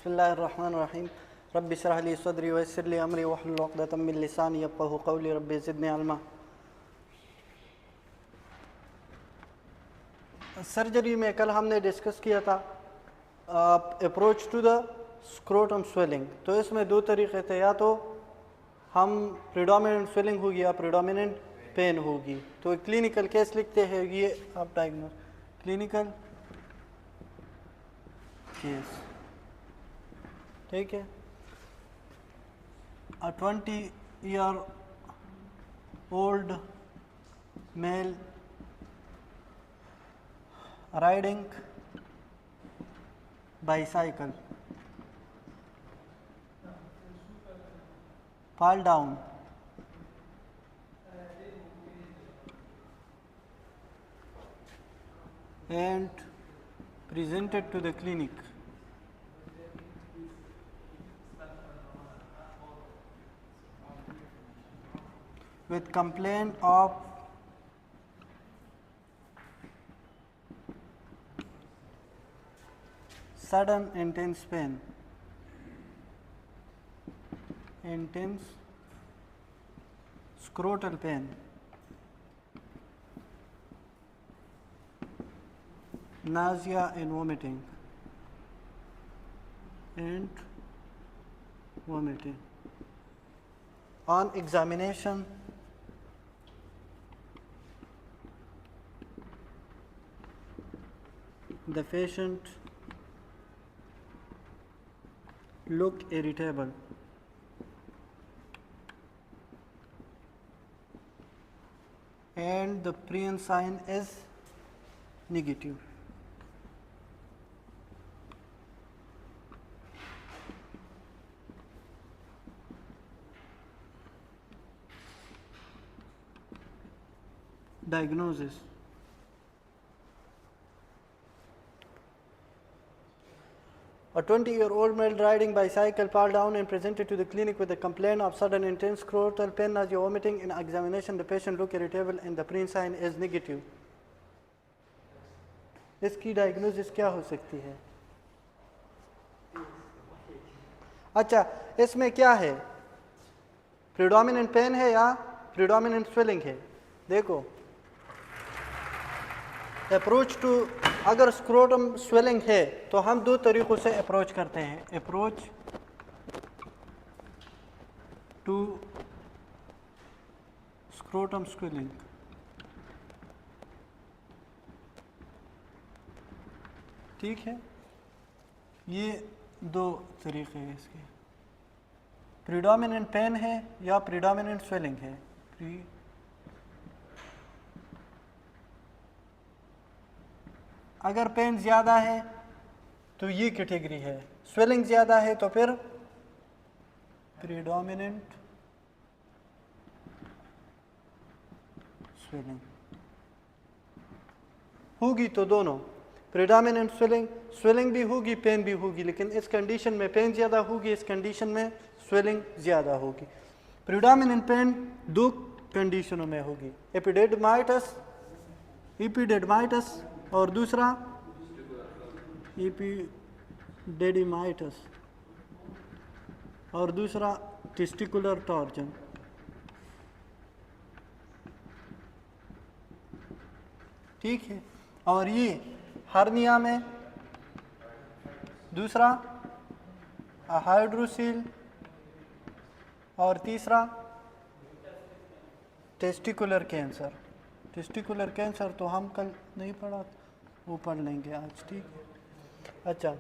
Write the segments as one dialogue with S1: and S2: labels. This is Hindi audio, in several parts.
S1: बिस्मिल्लाहिर्रहमानिर्रहीम रब्बि इश्रह ली सदरी वयस्सिर ली अमरी वहलुल उक़दतम मिन लिसानी यफ़क़हू क़ौली रब्बि ज़िदनी इल्मा। सर्जरी में कल हमने डिस्कस किया था approach to the scrotum swelling. तो इसमें दो तरीक़े थे, या तो हम प्रीडोमिनेंट स्वेलिंग होगी या प्रीडोमिनेंट पेन होगी। तो क्लिनिकल केस लिखते हैं, ये आप डायग्नोस क्लिनिकल केस, ठीक है। A 20-year-old male riding bicycle fall down and presented to the clinic with complaint of sudden intense pain, intense scrotal pain, nausea and vomiting, On examination, the patient look irritable, and the Prion sign is negative. Diagnosis: a 20-year-old male riding bicycle fell down and presented to the clinic with a complaint of sudden intense scrotal pain, nausea, vomiting. In examination, the patient looked irritable and the Prion sign is negative. इसकी डायग्नोसिस क्या हो सकती है? अच्छा, इसमें क्या है? प्रीडोमिनेंट पेन है या प्रीडोमिनेंट स्वेलिंग है? देखो, अप्रोच टू, अगर स्क्रोटम स्वेलिंग है तो हम दो तरीक़ों से अप्रोच करते हैं। अप्रोच टू स्क्रोटम स्वेलिंग, ठीक है। ये दो तरीक़े हैं इसके, प्रीडोमिनेंट पेन है या प्रीडोमिनेंट स्वेलिंग है। अगर पेन ज़्यादा है तो ये कैटेगरी है, स्वेलिंग ज़्यादा है तो फिर प्रीडोमिनेंट स्वेलिंग होगी। तो दोनों प्रीडोमिनेंट स्वेलिंग भी होगी, पेन भी होगी, लेकिन इस कंडीशन में पेन ज़्यादा होगी, इस कंडीशन में स्वेलिंग ज़्यादा होगी। प्रीडोमिनेंट पेन दो कंडीशनों में होगी, एपिडेडमाइटस और दूसरा एपिडेडिमाइटस और दूसरा टेस्टिकुलर टॉर्जन, ठीक है। और ये हर्निया में दूसरा हाइड्रोसील और तीसरा टेस्टिकुलर कैंसर। टेस्टिकुलर कैंसर तो हम कल नहीं पढ़ा, वो पढ़ लेंगे आज, ठीक है। अच्छा,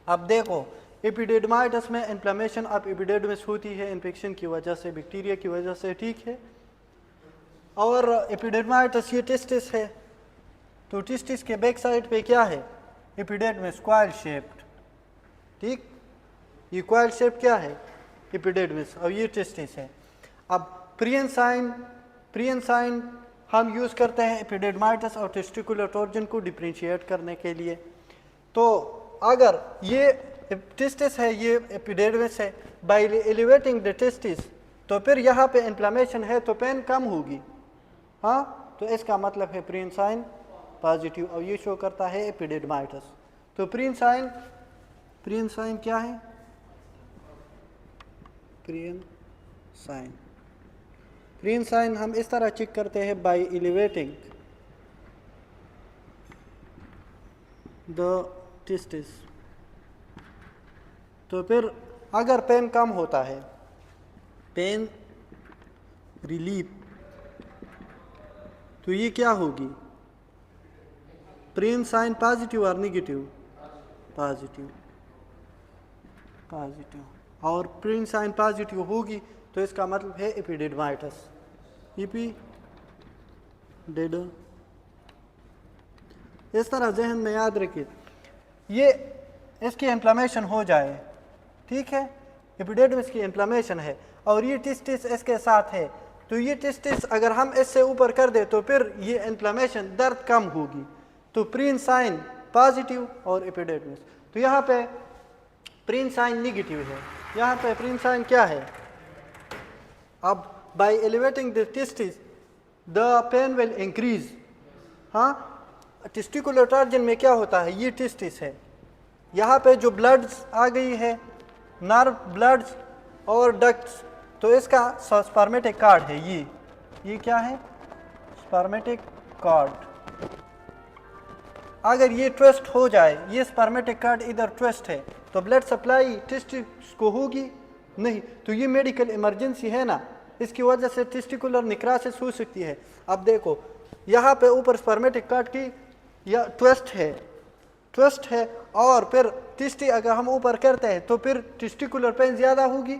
S1: अब देखो, एपिडेडमाइटस में इन्फ्लेमेशन ऑफ एपिडेडमिस होती है इन्फेक्शन की वजह से, बैक्टीरिया की वजह से, ठीक है। और एपिडेडमाइटस ये टेस्टिस है, तो टेस्टिस के बैक साइड पे क्या है? एपिडेडमिस कॉइल शेप्ड, ठीक। ये कॉइल शेप क्या है? एपिडेडमिस, और ये टेस्टिस है। अब प्रियन साइन हम यूज़ करते हैं एपिडेडमाइटस और टेस्टिकुलर टॉर्जन को डिफरेंशिएट करने के लिए। तो अगर ये टेस्टिस है, ये एपिडेडमिस है, बाय एलिवेटिंग द टेस्टिस, तो फिर यहाँ पे इन्फ्लेमेशन है तो पेन कम होगी, हाँ। तो इसका मतलब है प्रियन साइन पॉजिटिव, और ये शो करता है एपिडेडमाइटस। तो प्रियन साइन प्रियन साइन क्या है? प्रियन साइन हम इस तरह चेक करते हैं बाय एलिवेटिंग द टेस्टिस। तो फिर अगर पेन कम होता है, पेन रिलीफ, तो ये क्या होगी? प्रियन साइन पॉजिटिव और नेगेटिव? पॉजिटिव। और प्रियन साइन पॉजिटिव होगी तो इसका मतलब है एपिडिडमाइटिस। इस तरह जहन में याद रखिए, ये इसकी इन्फ्लेमेशन हो जाए, ठीक है, एपिडिडमिस की इन्फ्लेमेशन है और ये टेस्टिस इसके साथ है, तो ये टेस्टिस अगर हम इससे ऊपर कर दे तो फिर ये इन्फ्लेमेशन, दर्द कम होगी। तो प्रियन साइन पॉजिटिव और एपिडिडमिस, तो यहाँ पे प्रियन साइन नेगेटिव है, यहाँ पे प्रियन साइन क्या है? अब by elevating the testis the pain will increase. हाँ, टेस्टिकुलर टॉर्जन में क्या होता है? ये टेस्टिस है, यहाँ पे जो ब्लड्स आ गई है, नर्व ब्लड्स और डक्ट्स, तो इसका स्पर्मेटिक कार्ड है ये क्या है? Spermatic cord. अगर ये ट्विस्ट हो जाए, ये स्पर्मेटिक कार्ड इधर ट्विस्ट है, तो ब्लड सप्लाई टेस्टिस को होगी नहीं, तो ये मेडिकल इमरजेंसी है ना, इसकी वजह से टेस्टिकुलर निक्रासिस हो सकती है। अब देखो यहाँ पे ऊपर स्पर्मेटिक कार्ड की या ट्विस्ट है और फिर टेस्टी अगर हम ऊपर करते हैं तो फिर टेस्टिकुलर पेन ज़्यादा होगी,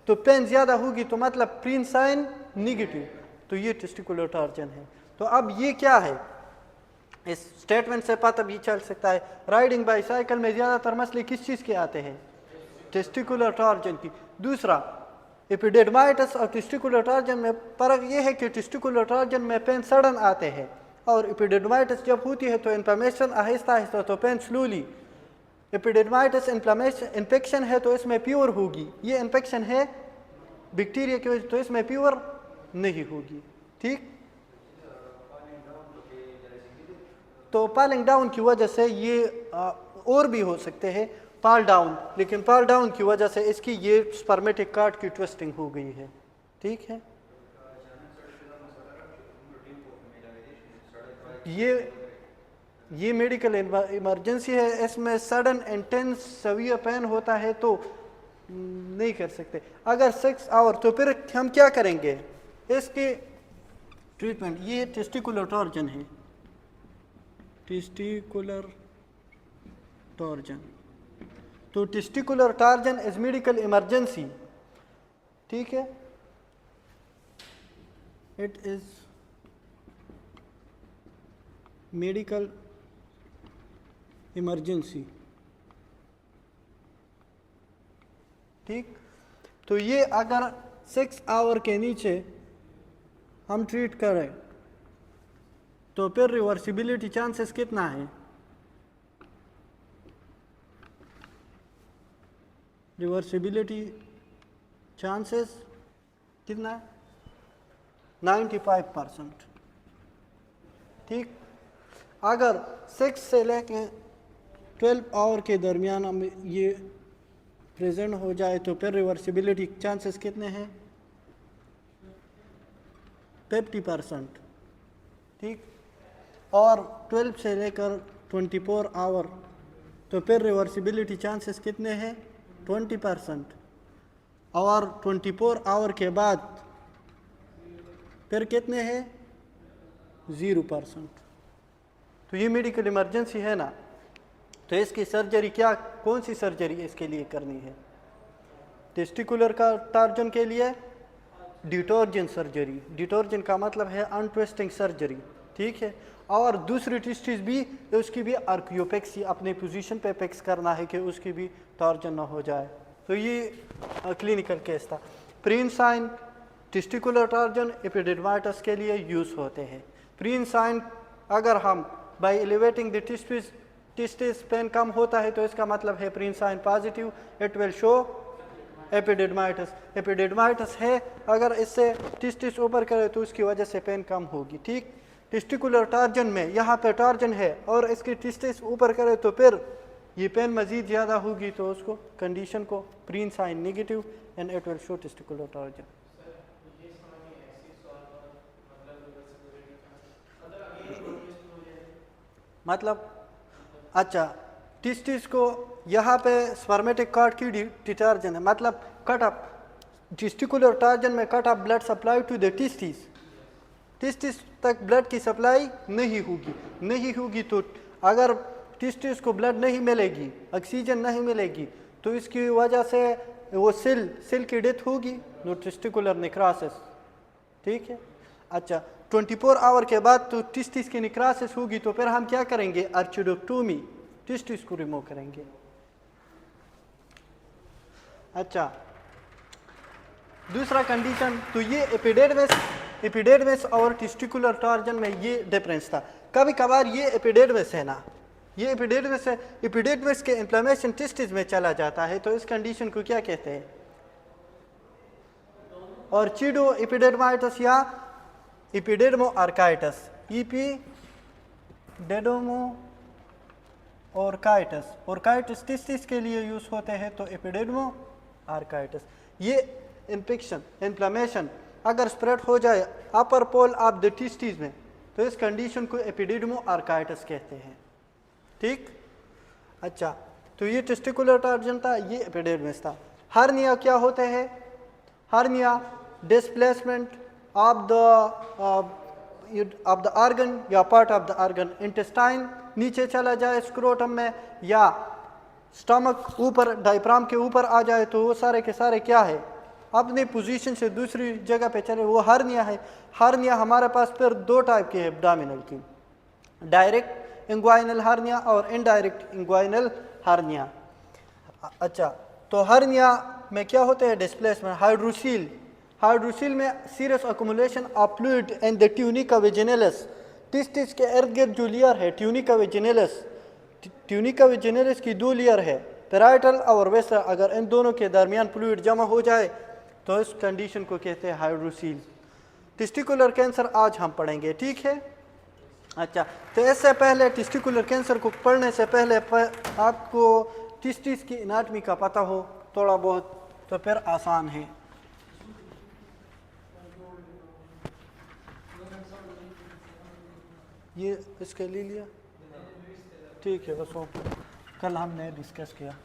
S1: तो पेन ज़्यादा होगी तो मतलब प्रियन साइन नेगेटिव, तो ये टेस्टिकुलर टॉर्जन है। तो अब ये क्या है? इस स्टेटमेंट से पता भी चल सकता है, राइडिंग बाईसाइकिल में ज़्यादातर मसले किस चीज़ के आते हैं? टेस्टिकुलर टॉर्जन की। दूसरा, एपिडिडमाइटिस और टेस्टिकुलर टॉर्जन में फ़र्क ये है कि टेस्टिकुलर टॉर्जन में पेन सडन आते हैं और एपिडिडमाइटिस जब होती है तो इन्फ्लेमेशन आहिस्ता आहिस्ता, तो पेन स्लोली। एपिडिडमाइटिस इन्फेक्शन है तो इसमें प्योर होगी, ये इन्फेक्शन है बैक्टीरिया की वजह, तो इसमें प्योर नहीं होगी, ठीक। तो पालिंग डाउन की वजह से ये और भी हो सकते हैं पाल डाउन, लेकिन पाल डाउन की वजह से इसकी ये स्पर्मेटिक कार्ड की ट्विस्टिंग हो गई है, ठीक है। ये मेडिकल इमरजेंसी है, इसमें सडन इंटेंस सवियर पेन होता है तो नहीं कर सकते। अगर 6 आवर, तो फिर हम क्या करेंगे इसके ट्रीटमेंट? ये टेस्टिकुलर टॉर्जन है, टेस्टिकुलर टॉर्जन, तो testicular torsion is medical emergency, ठीक है, इट इज मेडिकल इमरजेंसी, ठीक। तो ये अगर 6 आवर के नीचे हम ट्रीट करें तो फिर रिवर्सिबिलिटी चांसेस कितना है? रिवर्सिबिलिटी चांसेस कितना है? 95%, ठीक। अगर 6 से लेके 12 आवर के दरमियान हम ये प्रेजेंट हो जाए तो फिर रिवर्सिबिलिटी चांसेस कितने हैं? 50%, ठीक। और 12 से लेकर 24 आवर तो फिर रिवर्सिबिलिटी चांसेस कितने हैं? 20%। और 24 आवर के बाद फिर कितने हैं? 0%। तो ये मेडिकल इमरजेंसी है ना, तो इसकी सर्जरी कौन सी सर्जरी इसके लिए करनी है? टेस्टिकुलर का टॉर्जन के लिए डिटॉर्जन सर्जरी, डिटॉर्जन का मतलब है अनट्विस्टिंग सर्जरी, ठीक है। और दूसरी टेस्टिस भी, उसकी भी आर्कियोपेक्सी, अपने पोजीशन पे फिक्स करना है कि उसकी भी टॉर्जन ना हो जाए। तो ये क्लिनिकल केस था। Prehn sign testicular torsion epididymitis के लिए यूज़ होते हैं। प्रियन साइन अगर हम by elevating the testis pain कम होता है तो इसका मतलब है prehn sign positive, it will show epididymitis है, अगर इससे टेस्टिस ऊपर करे तो उसकी वजह से पेन कम होगी, ठीक। टेस्टिकुलर टॉर्जन में यहाँ पे टॉर्जन है और इसकी टेस्टिस ऊपर करे तो फिर ये पेन मज़ीद ज़्यादा होगी तो उसको कंडीशन को Prehn sign negative and it will show testicular torsion. मतलब अच्छा, टिस्टिस को यहाँ पे स्पर्मेटिक कार्ड की डिटर्जन है, मतलब कट अप टेस्टिकुलर टॉर्जन में cut up blood supply to the testis, testis तक ब्लड की सप्लाई नहीं होगी तो अगर टिस्टिस को ब्लड नहीं मिलेगी, ऑक्सीजन नहीं मिलेगी, तो इसकी वजह से वो सेल की डेथ होगी, नो टेस्टिकुलर नेक्रोसिस। ठीक है। अच्छा, 24 आवर के बाद तो टिस्टिस की नेक्रोसिस होगी तो फिर हम क्या करेंगे, आर्चिडोक्टोमी, टिस्टिस को रिमूव करेंगे। अच्छा, दूसरा कंडीशन, तो ये एपिडेडमिस और टेस्टिकुलर टॉर्जन में ये डिफरेंस था। कभी कभार ये एपिडेडमिस है ना, ये एपिडेडमिस है, एपिडेडमिस के इन्फ्लेमेशन टेस्टिस में चला जाता है, तो इस कंडीशन को क्या कहते हैं, ऑर्चिडो एपिडेडमाइटिस या एपिडेडमो आर्काइटिस, एपिडेडमो ऑर्काइटिस टेस्टिस के लिए यूज होते हैं, तो एपिडेडमो आर्काइटिस। ये इन्फेक्शन इन्फ्लेमेशन अगर स्प्रेड हो जाए अपर पोल ऑफ द टेस्टिस में, तो इस कंडीशन को एपिडेडमो आर्काइटिस कहते हैं। ठीक। अच्छा, तो ये टेस्टिकुलर टॉर्जन था, ये एपिडेडमिस था। हर्निया क्या होते हैं, hernia displacement of the organ या part of the organ, intestine नीचे चला जाए स्क्रोटम में, या स्टमक ऊपर डायफ्राम के ऊपर आ जाए, तो वो सारे के सारे क्या है, अपनी पोजीशन से दूसरी जगह पे चले, वो हर्निया है। हर्निया हमारे पास फिर दो टाइप के है एब्डोमिनल की, डायरेक्ट इंग्वाइनल हर्निया और इनडायरेक्ट इंग्वाइनल हर्निया। अच्छा, तो हर्निया में क्या होते हैं, डिस्प्लेसमेंट, हाइड्रोसील में serous accumulation of fluid in the tunica vaginalis, testis के इर्द गिर्द जो लेयर है ट्यूनिका वेजिनलिस की दो लेयर है, पैराइटल और वेस्ट्रल, अगर इन दोनों के दरमियान फ्लूइड जमा हो जाए तो इस कंडीशन को कहते हैं हाइड्रोसील। टेस्टिकुलर कैंसर आज हम पढ़ेंगे। ठीक है। अच्छा, तो इससे पहले टेस्टिकुलर कैंसर को पढ़ने से पहले आपको टिस्टिस की एनाटॉमी का पता हो थोड़ा बहुत, तो फिर आसान है। ये इसके ले लिया, ठीक है, बस वो कल हमने डिस्कस किया।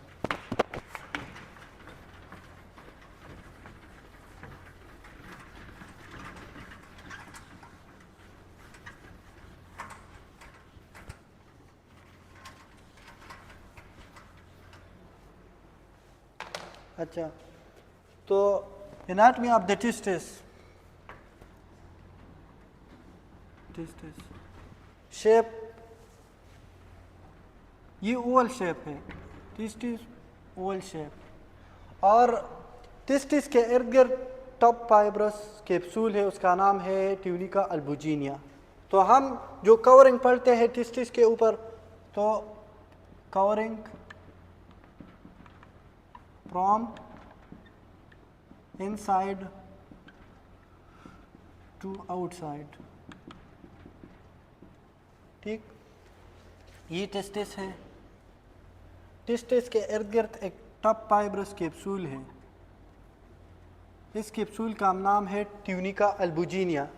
S1: अच्छा, तो एनाटॉमी ऑफ द टिस्टिस शेप, ये ओवल शेप है, टिस्टिस ओवल शेप, और टिस्टिस के इर्द गिर्द टॉप फाइब्रस कैप्सूल है, उसका नाम है ट्यूनिका अल्बुजिनिया। तो हम जो कवरिंग पढ़ते हैं टिस्टिस के ऊपर, तो covering from inside to outside. ठीक, ये टेस्टिस है, टेस्टिस के इर्द गिर्द एक टॉप फाइब्रस कैप्सूल है, इस कैप्सूल का नाम है ट्यूनिका अल्बुजिनिया,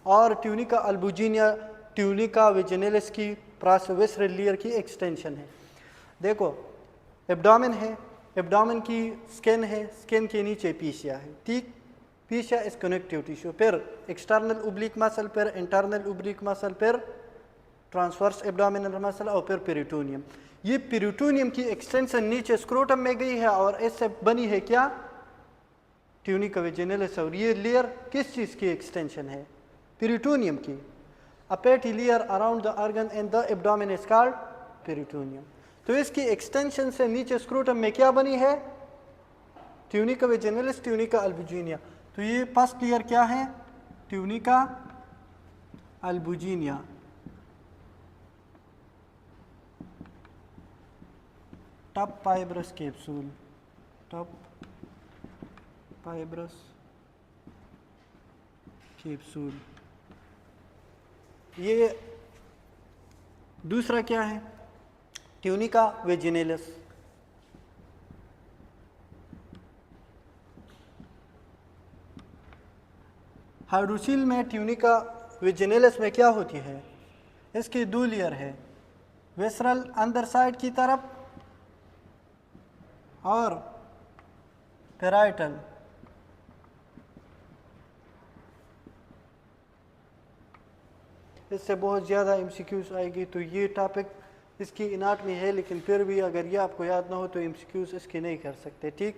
S1: और ट्यूनिका अल्बुजिनिया ट्यूनिका वेजिनलिस की प्रासोविसरल लेयर की एक्सटेंशन है। देखो, एब्डोमेन है, एब्डोमेन की स्किन है, स्किन के नीचे पीसिया है। ठीक, पीसिया इज कनेक्टिव टिश्यू, फिर एक्सटर्नल ओब्लिक मसल, फिर इंटरनल ओब्लिक मसल, फिर ट्रांसवर्स एब्डोमिनल मसल, और फिर पेरिटोनियम। ये पेरिटोनियम की एक्सटेंशन नीचे स्क्रोटम में गई है और इससे बनी है क्या, ट्यूनिका वेजिनलिस। और ये लेयर किस चीज़ की एक्सटेंशन है, पेरिटोनियम की। A fatty layer around the organ in the abdomen is called peritoneum. तो इसकी एक्सटेंशन से नीचे स्क्रोटम में क्या बनी है, ट्यूनिका वेजिनलिस, ट्यूनिका अल्बुजिनिया। तो ये फर्स्ट लेयर क्या है, tunica albuginea, top fibrous capsule, top fibrous capsule. ये दूसरा क्या है, ट्यूनिका वेजिनेलिस। हाइड्रोसील में ट्यूनिका वेजिनेलिस में क्या होती है, इसकी दो लेयर है, वेसरल अंदर साइड की तरफ और पेराइटल। इससे बहुत ज़्यादा एमसीक्यूज आएगी, तो ये टॉपिक इसकी एनाटॉमी है, लेकिन फिर भी अगर ये आपको याद ना हो तो एमसीक्यूज इसके नहीं कर सकते। ठीक,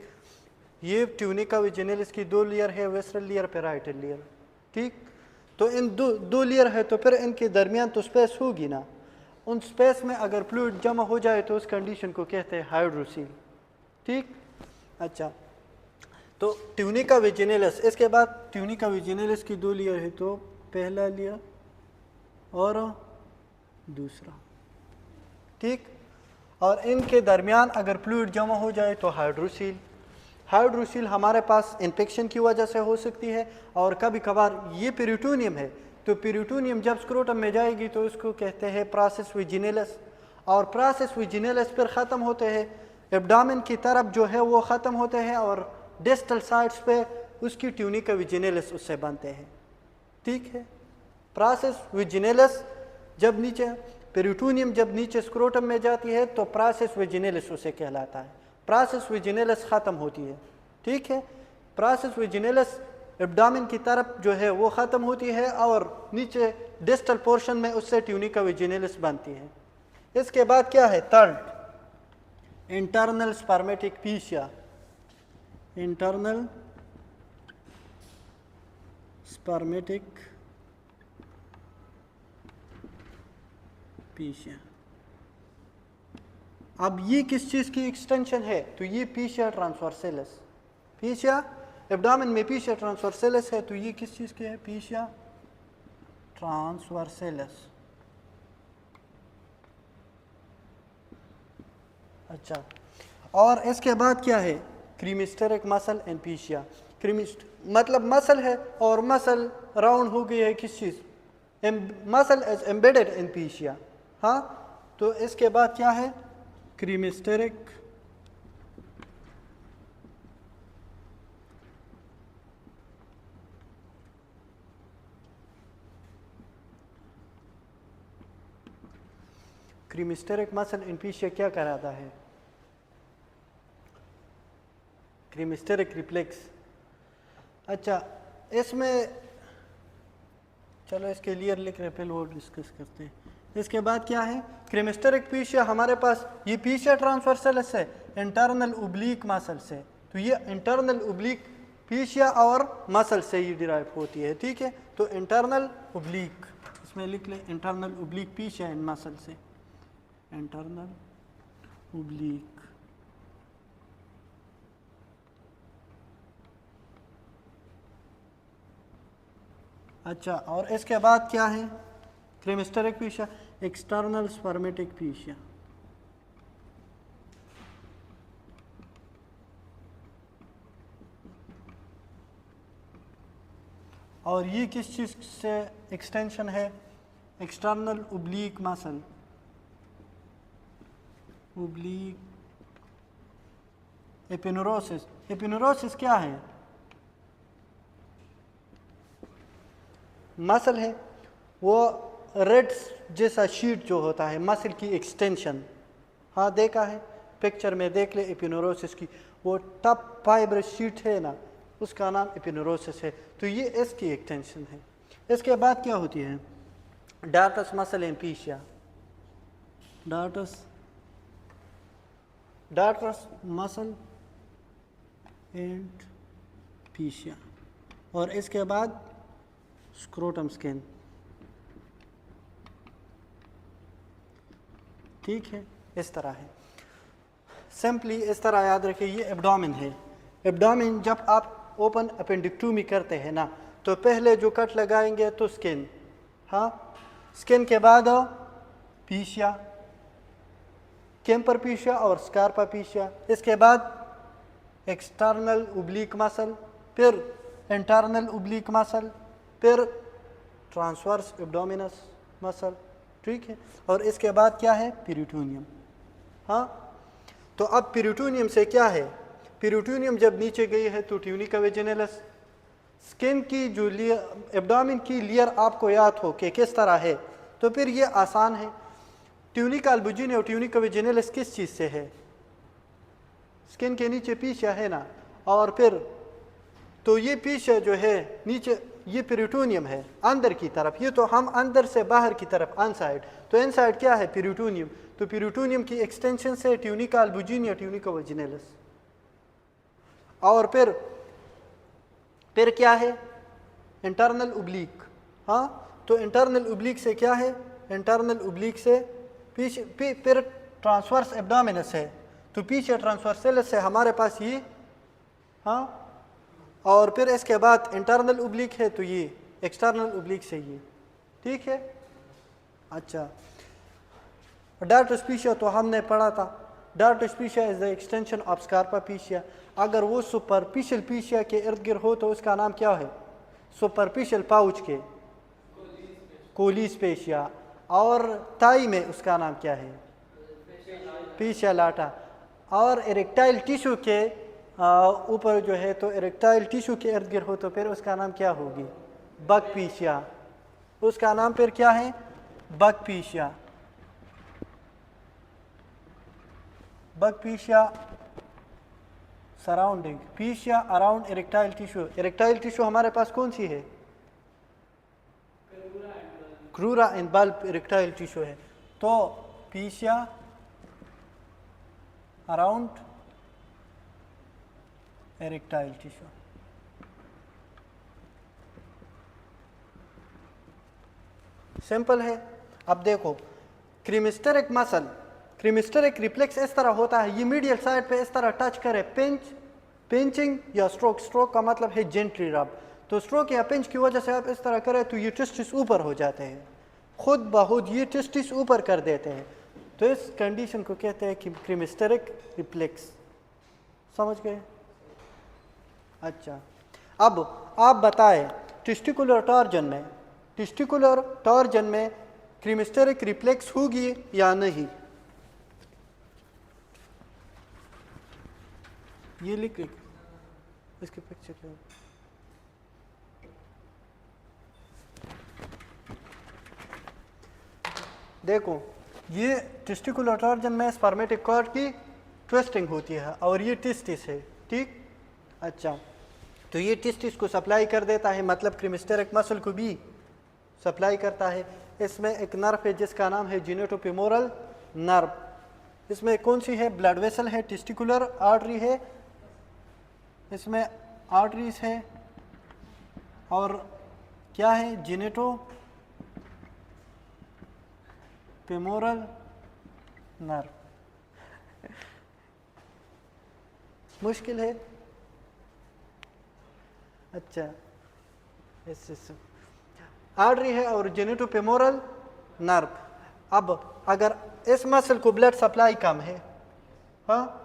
S1: ये ट्यूनिका वेजिनेलिस की दो लेयर है, वेसरल लेयर, पेराइटल लेयर। ठीक, तो इन दो लेयर है, तो फिर इनके दरमियान तो स्पेस होगी ना, उन स्पेस में अगर फ्लूइड जमा हो जाए तो उस कंडीशन को कहते हैं हाइड्रोसील। ठीक, अच्छा, तो ट्यूनिका वेजिनेलिस, इसके बाद ट्यूनिका वेजिनेलिस की दो लेयर है, तो पहला लेयर और दूसरा। ठीक, और इनके दरमियान अगर फ्लूइड जमा हो जाए तो हाइड्रोसील। हाइड्रोसील हमारे पास इन्फेक्शन की वजह से हो सकती है, और कभी कभार ये पेरिटोनियम है, तो पेरिटोनियम जब स्क्रोटम में जाएगी तो उसको कहते हैं प्रोसेस वेजिनेलिस, और प्रोसेस वेजिनेलिस फिर ख़त्म होते हैं एब्डोमेन की तरफ जो है वो ख़त्म होते हैं, और डिस्टल साइड्स पे उसकी ट्यूनिका वेजिनेलिस उससे बनते हैं। ठीक है, प्रोसेस वेजिनेलिस जब नीचे, पेरिटोनियम जब नीचे स्क्रोटम में जाती है तो प्रोसेस वेजिनेलिस उसे कहलाता है। प्रोसेस वेजिनेलिस ख़त्म होती है। ठीक है, प्रोसेस वेजिनेलिस एब्डोमेन की तरफ जो है वो ख़त्म होती है, और नीचे डिस्टल पोर्शन में उससे ट्यूनिका वेजिनेलिस बनती है। इसके बाद क्या है, third internal spermatic fascia. Internal spermatic fascia. अब ये किस चीज़ की एक्सटेंशन है, तो ये पीशिया ट्रांसवर्सेलिस। पीशिया एब्डोमेन में पीशिया ट्रांसवर्सेलिस है, तो ये किस चीज़ की है, पीशिया ट्रांसवर्सेलिस। अच्छा, और इसके बाद क्या है, क्रीमिस्टेरिक मसल एंड पीशिया। क्रीमिस्ट मतलब मसल है, और मसल राउंड हो गई है किस चीज़, मसल इज एम्बेडेड इन पीशिया। हाँ, तो इसके बाद क्या है, क्रीमिस्टेरिक क्रीमिस्टेरिक मसल इन पीशिया क्या कराता है, क्रीमिस्टेरिक रिफ्लेक्स। अच्छा, इसमें चलो इसके लिए लिख रहे, पहले वो डिस्कस करते हैं। इसके बाद क्या है, क्रीमिस्टेरिक पीशिया हमारे पास ये पीशिया ट्रांसवर्सेलिस है इंटरनल उब्लीक मसल से, तो ये इंटरनल उब्लीक पीशिया और मसल से ये डिराइव होती है। ठीक है, तो इंटरनल उब्लीक, इसमें लिख ले इंटरनल उब्लीक पीशिया इन मसल से, इंटरनल उब्लीक। अच्छा, और इसके बाद क्या है, क्रीमिस्टेरिक पीशिया, एक्सटर्नल स्पर्मेटिक पीशिया। और ये किस चीज़ से एक्सटेंशन है, एक्सटर्नल उब्लीक मसल, उब्लीक एपिनेरोसिस। एपिनेरोसिस क्या है, मसल है, वो रेड्स जैसा शीट जो होता है, मसल की एक्सटेंशन। हाँ, देखा है पिक्चर में, देख ले एपिनेरोसिस की, वो टफ फाइब्रस शीट है ना, उसका नाम एपिनेरोसिस है, तो ये इसकी एक्सटेंशन है। इसके बाद क्या होती है, डार्टस मसल एंड पीशिया। डार्टस मसल एंड पीशिया, और इसके बाद स्क्रोटम स्किन। ठीक है, इस तरह है, सिंपली इस तरह याद रखिए। ये एब्डोमेन है, एब्डोमेन जब आप ओपन अपेंडिक्टोमी करते हैं ना, तो पहले जो कट लगाएंगे तो स्किन, हाँ, स्किन के बाद पीशिया, केम्पर पीशिया और स्कारपा पीशिया, इसके बाद एक्सटर्नल उब्लीक मसल, फिर इंटरनल उब्लीक मसल, फिर ट्रांसवर्स एब्डोमिनस मसल, ठीक है। और इसके बाद क्या है, पेरिटोनियम। हाँ, तो अब पेरिटोनियम से क्या है, पेरिटोनियम जब नीचे गई है तो ट्यूनिका वेजिनलिस, स्किन की जो लेयर, एब्डोमेन की लेयर आपको याद हो कि किस तरह है, तो फिर ये आसान है। ट्यूनिका अल्बुजिनी और ट्यूनिका वेजिनलिस किस चीज़ से है, स्किन के नीचे पीछा है ना, और फिर तो ये पीछा जो है नीचे ये पेरिटोनियम है अंदर की तरफ, ये तो हम अंदर से बाहर की तरफ अनसाइड, तो इनसाइड क्या है, पेरिटोनियम। तो पेरिटोनियम की एक्सटेंशन से ट्यूनिका अल्बुजिनी या ट्यूनिका वेजिनलिस। और फिर क्या है, इंटरनल उब्लीक। हाँ, तो इंटरनल उब्लीक से क्या है, इंटरनल उब्लीक से पीछे फिर ट्रांसवर्स एब्डोमिनस है, तो पीछे ट्रांसवर्सेलस से हमारे पास ये, हाँ, और फिर इसके बाद इंटरनल उब्लीक है तो ये एक्सटर्नल उब्लीक से ये, ठीक है। अच्छा, डार्टोस्पीशिया तो हमने पढ़ा था, dartos fascia is the extension of Scarpa fascia. अगर वो सुपरफिशियल पीशिया के इर्द गिर्द हो तो उसका नाम क्या है, सुपरफिशियल पाउच के कोलीस्पेशिया, और ताई में उसका नाम क्या है, पीशिया लाटा। और इरेक्टाइल टिश्यू के ऊपर जो है, तो इरेक्टाइल टिश्यू के इर्द गिर्द हो तो फिर उसका नाम क्या होगी, बक पीशिया। उसका नाम फिर क्या है, Buck fascia. Buck fascia surrounding, fascia around erectile tissue. Erectile tissue हमारे पास कौन सी है, crura and bulb erectile tissue है, तो fascia around erectile tissue. Simple है। अब देखो, क्रीमिस्टेरिक मसल, क्रीमिस्टेरिक रिफ्लेक्स इस तरह होता है, ये मीडियल साइड पे इस तरह टच करे, पिंचिंग या स्ट्रोक, स्ट्रोक का मतलब है जेंटली रब, तो स्ट्रोक या पिंच की वजह से आप इस तरह करें तो ये टेस्टिस ऊपर हो जाते हैं, खुद बहुद ये टेस्टिस ऊपर कर देते हैं, तो इस कंडीशन को कहते हैं कि क्रीमिस्टेरिक रिफ्लेक्स। समझ गए? अच्छा, अब आप बताएं टेस्टिकुलर टॉर्जन में क्रीमिस्टेरिक रिफ्लेक्स होगी या नहीं, ये लिख इसके पिक्चर क्या, देखो ये टेस्टिकुलर टॉर्जन में स्पर्मेटिक कॉर्ड की ट्विस्टिंग होती है और ये टेस्टिस है, ठीक। अच्छा, तो ये टेस्टिस को सप्लाई कर देता है, मतलब क्रीमिस्टेरिक मसल को भी सप्लाई करता है। इसमें एक नर्व है जिसका नाम है जिनेटोफेमोरल नर्व, इसमें कौन सी है, ब्लड वेसल है, टेस्टिकुलर आर्टरी है, इसमें आर्टरीज है, और क्या है, जिनेटोफेमोरल नर्व। मुश्किल है? अच्छा, आर्टरी है और जेनेटोफेमोरल नर्व। अब अगर इस मसल को ब्लड सप्लाई कम है, हाँ,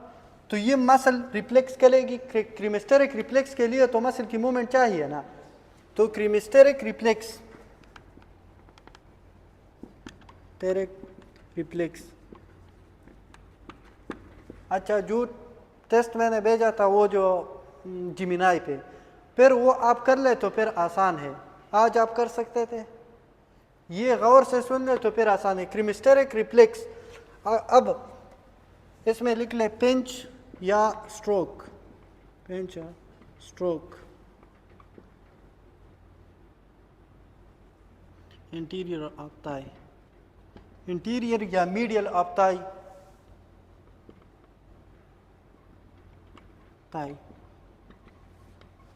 S1: तो ये मसल रिफ्लेक्स करेगी। क्रीमिस्टेरिक रिफ्लेक्स के लिए तो मसल की मूवमेंट चाहिए ना, तो क्रीमिस्टेरिक रिफ्लेक्स अच्छा, जो टेस्ट मैंने भेजा था वो जो जिमिनाई पे, फिर वो आप कर ले तो फिर आसान है, आज आप कर सकते थे, ये गौर से सुन ले तो फिर आसान है। क्रीमिस्टेरिक रिफ्लेक्स, अब इसमें लिख ले पिंच या स्ट्रोक, पिंच या stroke, interior of thigh, interior या मीडियल ऑफ थाई,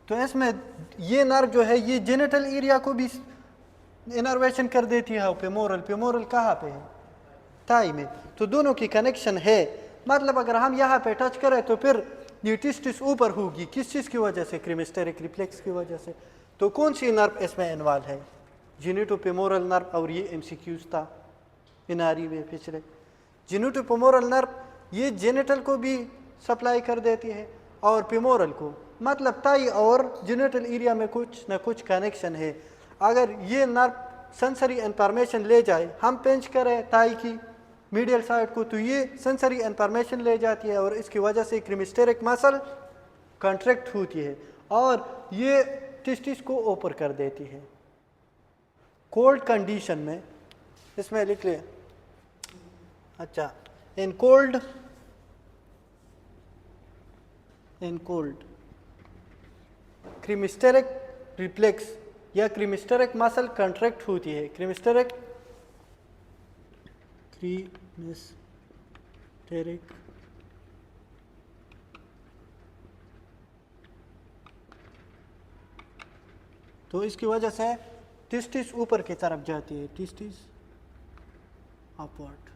S1: तो इसमें ये नर्व जो है ये जेनिटल एरिया को भी इनर्वेशन कर देती है। फेमोरल कहाँ पे है, थाई में, तो दोनों की कनेक्शन है। मतलब अगर हम यहाँ पे टच करें तो फिर ये टेस्टिस ऊपर होगी, किस चीज़ की वजह से, क्रीमिस्टेरिक रिफ्लेक्स की वजह से। तो कौन सी नर्व इसमें इन्वॉल्व है, जेनिटोफेमोरल नर्व, और ये एमसीक्यूज था इनारी में पिछले। जेनिटोफेमोरल नर्व ये जेनिटल को भी सप्लाई कर देती है और फेमोरल को, मतलब थाई और जेनिटल एरिया में कुछ ना कुछ कनेक्शन है। अगर ये नर्व सेंसरी इंफॉर्मेशन ले जाए, हम पिंच करें थाई की मीडियल साइड को, तो ये सेंसरी इंफॉर्मेशन ले जाती है और इसकी वजह से क्रीमिस्टेरिक मसल कॉन्ट्रैक्ट होती है और ये टेस्टिस को ओपन कर देती है। कोल्ड कंडीशन में इसमें लिख ले, अच्छा, इन कोल्ड क्रीमिस्टेरिक रिफ्लेक्स या क्रीमिस्टेरिक मसल कॉन्ट्रैक्ट होती है। क्रीमिस्टेरिक तो इसकी वजह से टेस्टिस ऊपर की तरफ जाती है, testis upward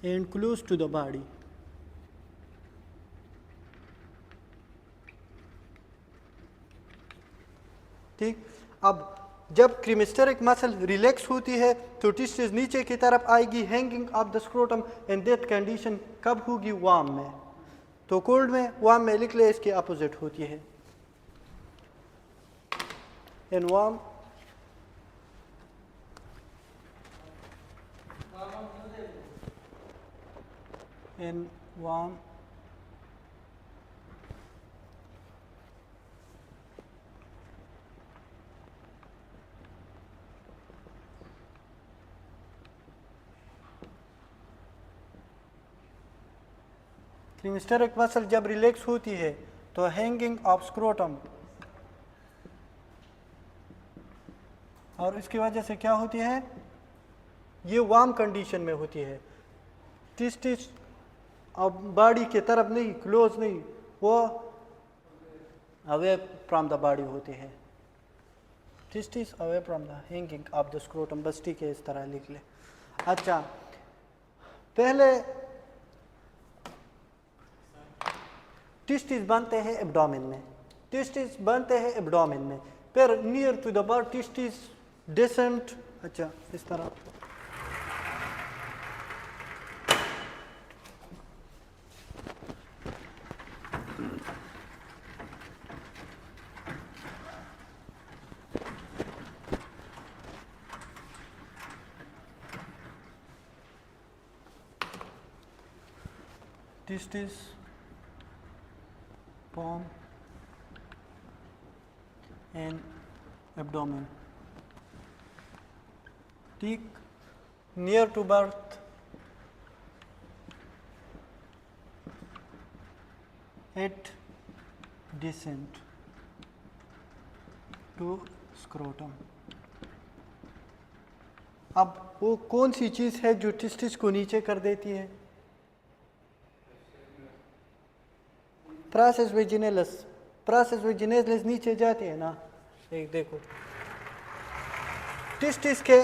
S1: and close to the body. ठीक, अब जब क्रीमिस्टेरिक मसल रिलैक्स होती है तो टेस्टिस नीचे की तरफ आएगी, hanging of the scrotum. In that condition कब होगी? वार्म में। तो कोल्ड में, वार्म में लिख ले इसकी अपोजिट होती है। इन वार्म क्रीमिस्टेरिक मसल जब रिलैक्स होती है तो हैंगिंग ऑफ स्क्रोटम, और इसकी वजह से क्या होती है? ये वार्म कंडीशन में होती है। टेस्टिस अब बॉडी के तरफ नहीं, क्लोज नहीं, वो अवे फ्रॉम द बॉडी होती है। Testis away from the hanging of the scrotum. बस ठीक है, इस तरह लिख ले। अच्छा, पहले टेस्टिस बनते हैं एब्डोमेन में, टेस्टिस बनते हैं एब्डोमेन में, फिर near to the birth testis descent. अच्छा, इस तरह testis form and abdomen. ठीक, near to birth at descent to scrotum. अब वो कौन सी चीज़ है जो टेस्टिस को नीचे कर देती है? Process vaginalis. प्रोसेस वेजिनेलिस नीचे जाती है ना, एक देखो, टेस्टिस के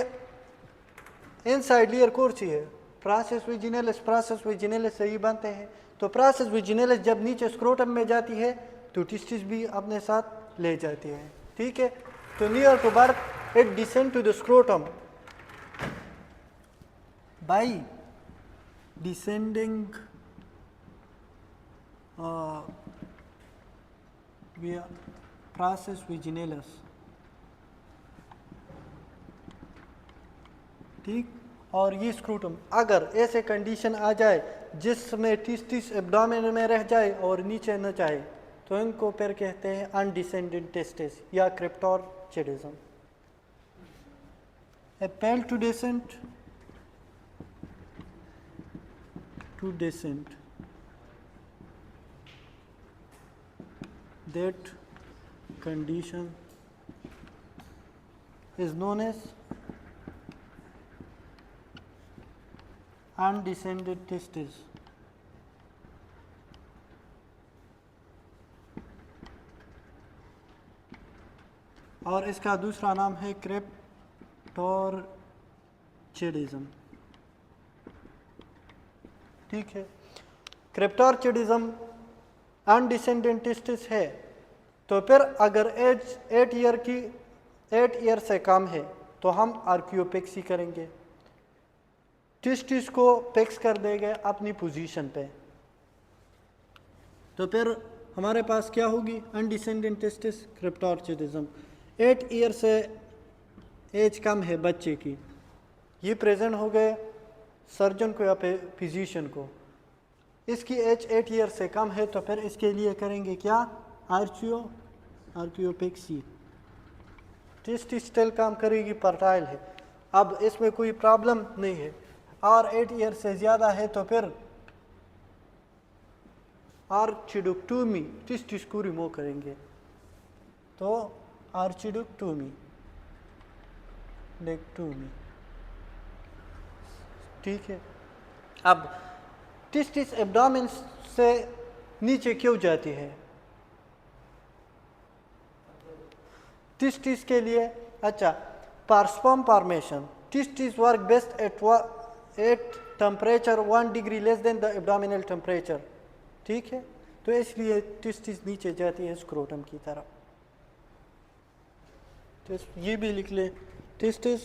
S1: इनसाइड लेयर कौन सी है? प्रोसेस वेजिनेलिस से ही बनते हैं। तो प्रोसेस वेजिनेलिस जब नीचे स्क्रोटम में जाती है तो टेस्टिस भी अपने साथ ले जाती है। ठीक है, तो near to birth it descend to the scrotum by descending via process vaginalis। ठीक, और ये स्क्रूटम, अगर ऐसे कंडीशन आ जाए जिसमें टेस्टिस एब्डोमेन में रह जाए और नीचे न जाए तो इनको फिर कहते हैं अनडिसेंडेंट टेस्टिस या cryptorchidism. A fail to descent to descent, that condition is known as undescended testis। और इसका दूसरा नाम है क्रिप्टोरचिडिज्म। ठीक है, क्रिप्टोरचिडिज्म अनडिसेंडेंट टेस्टिस है तो फिर अगर एज 8 ईयर से कम है तो हम आर्कियोपेक्सी करेंगे, टेस्टिस को पेक्स कर देंगे अपनी पोजीशन पे, तो फिर हमारे पास क्या होगी? Undescended testis, क्रिप्टोरचिडिज्म। 8 ईयर से एज कम है बच्चे की, ये प्रेजेंट हो गए सर्जन को या फिजिशियन को, इसकी एज 8 ईयर से कम है तो फिर इसके लिए करेंगे क्या, आर्कियोपेक्सी। टेस्टिस स्टिल काम करेगी, फर्टाइल है, अब इसमें कोई प्रॉब्लम नहीं है। और 8 ईयर से ज़्यादा है तो फिर आर्चिडोक्टोमी, टेस्टिस को रिमूव करेंगे, तो आर्चिडोक्टोमी, लेक्टोमी, ठीक है। अब टेस्टिस एब्डोमेन से नीचे क्यों जाती है, टेस्टिस के लिए, अच्छा, for sperm formation testis work best at temperature 1 degree less than the abdominal temperature, ठीक है। तो इसलिए टेस्टिस नीचे जाती है स्क्रोटम की तरफ। तो ये भी लिख ले, testis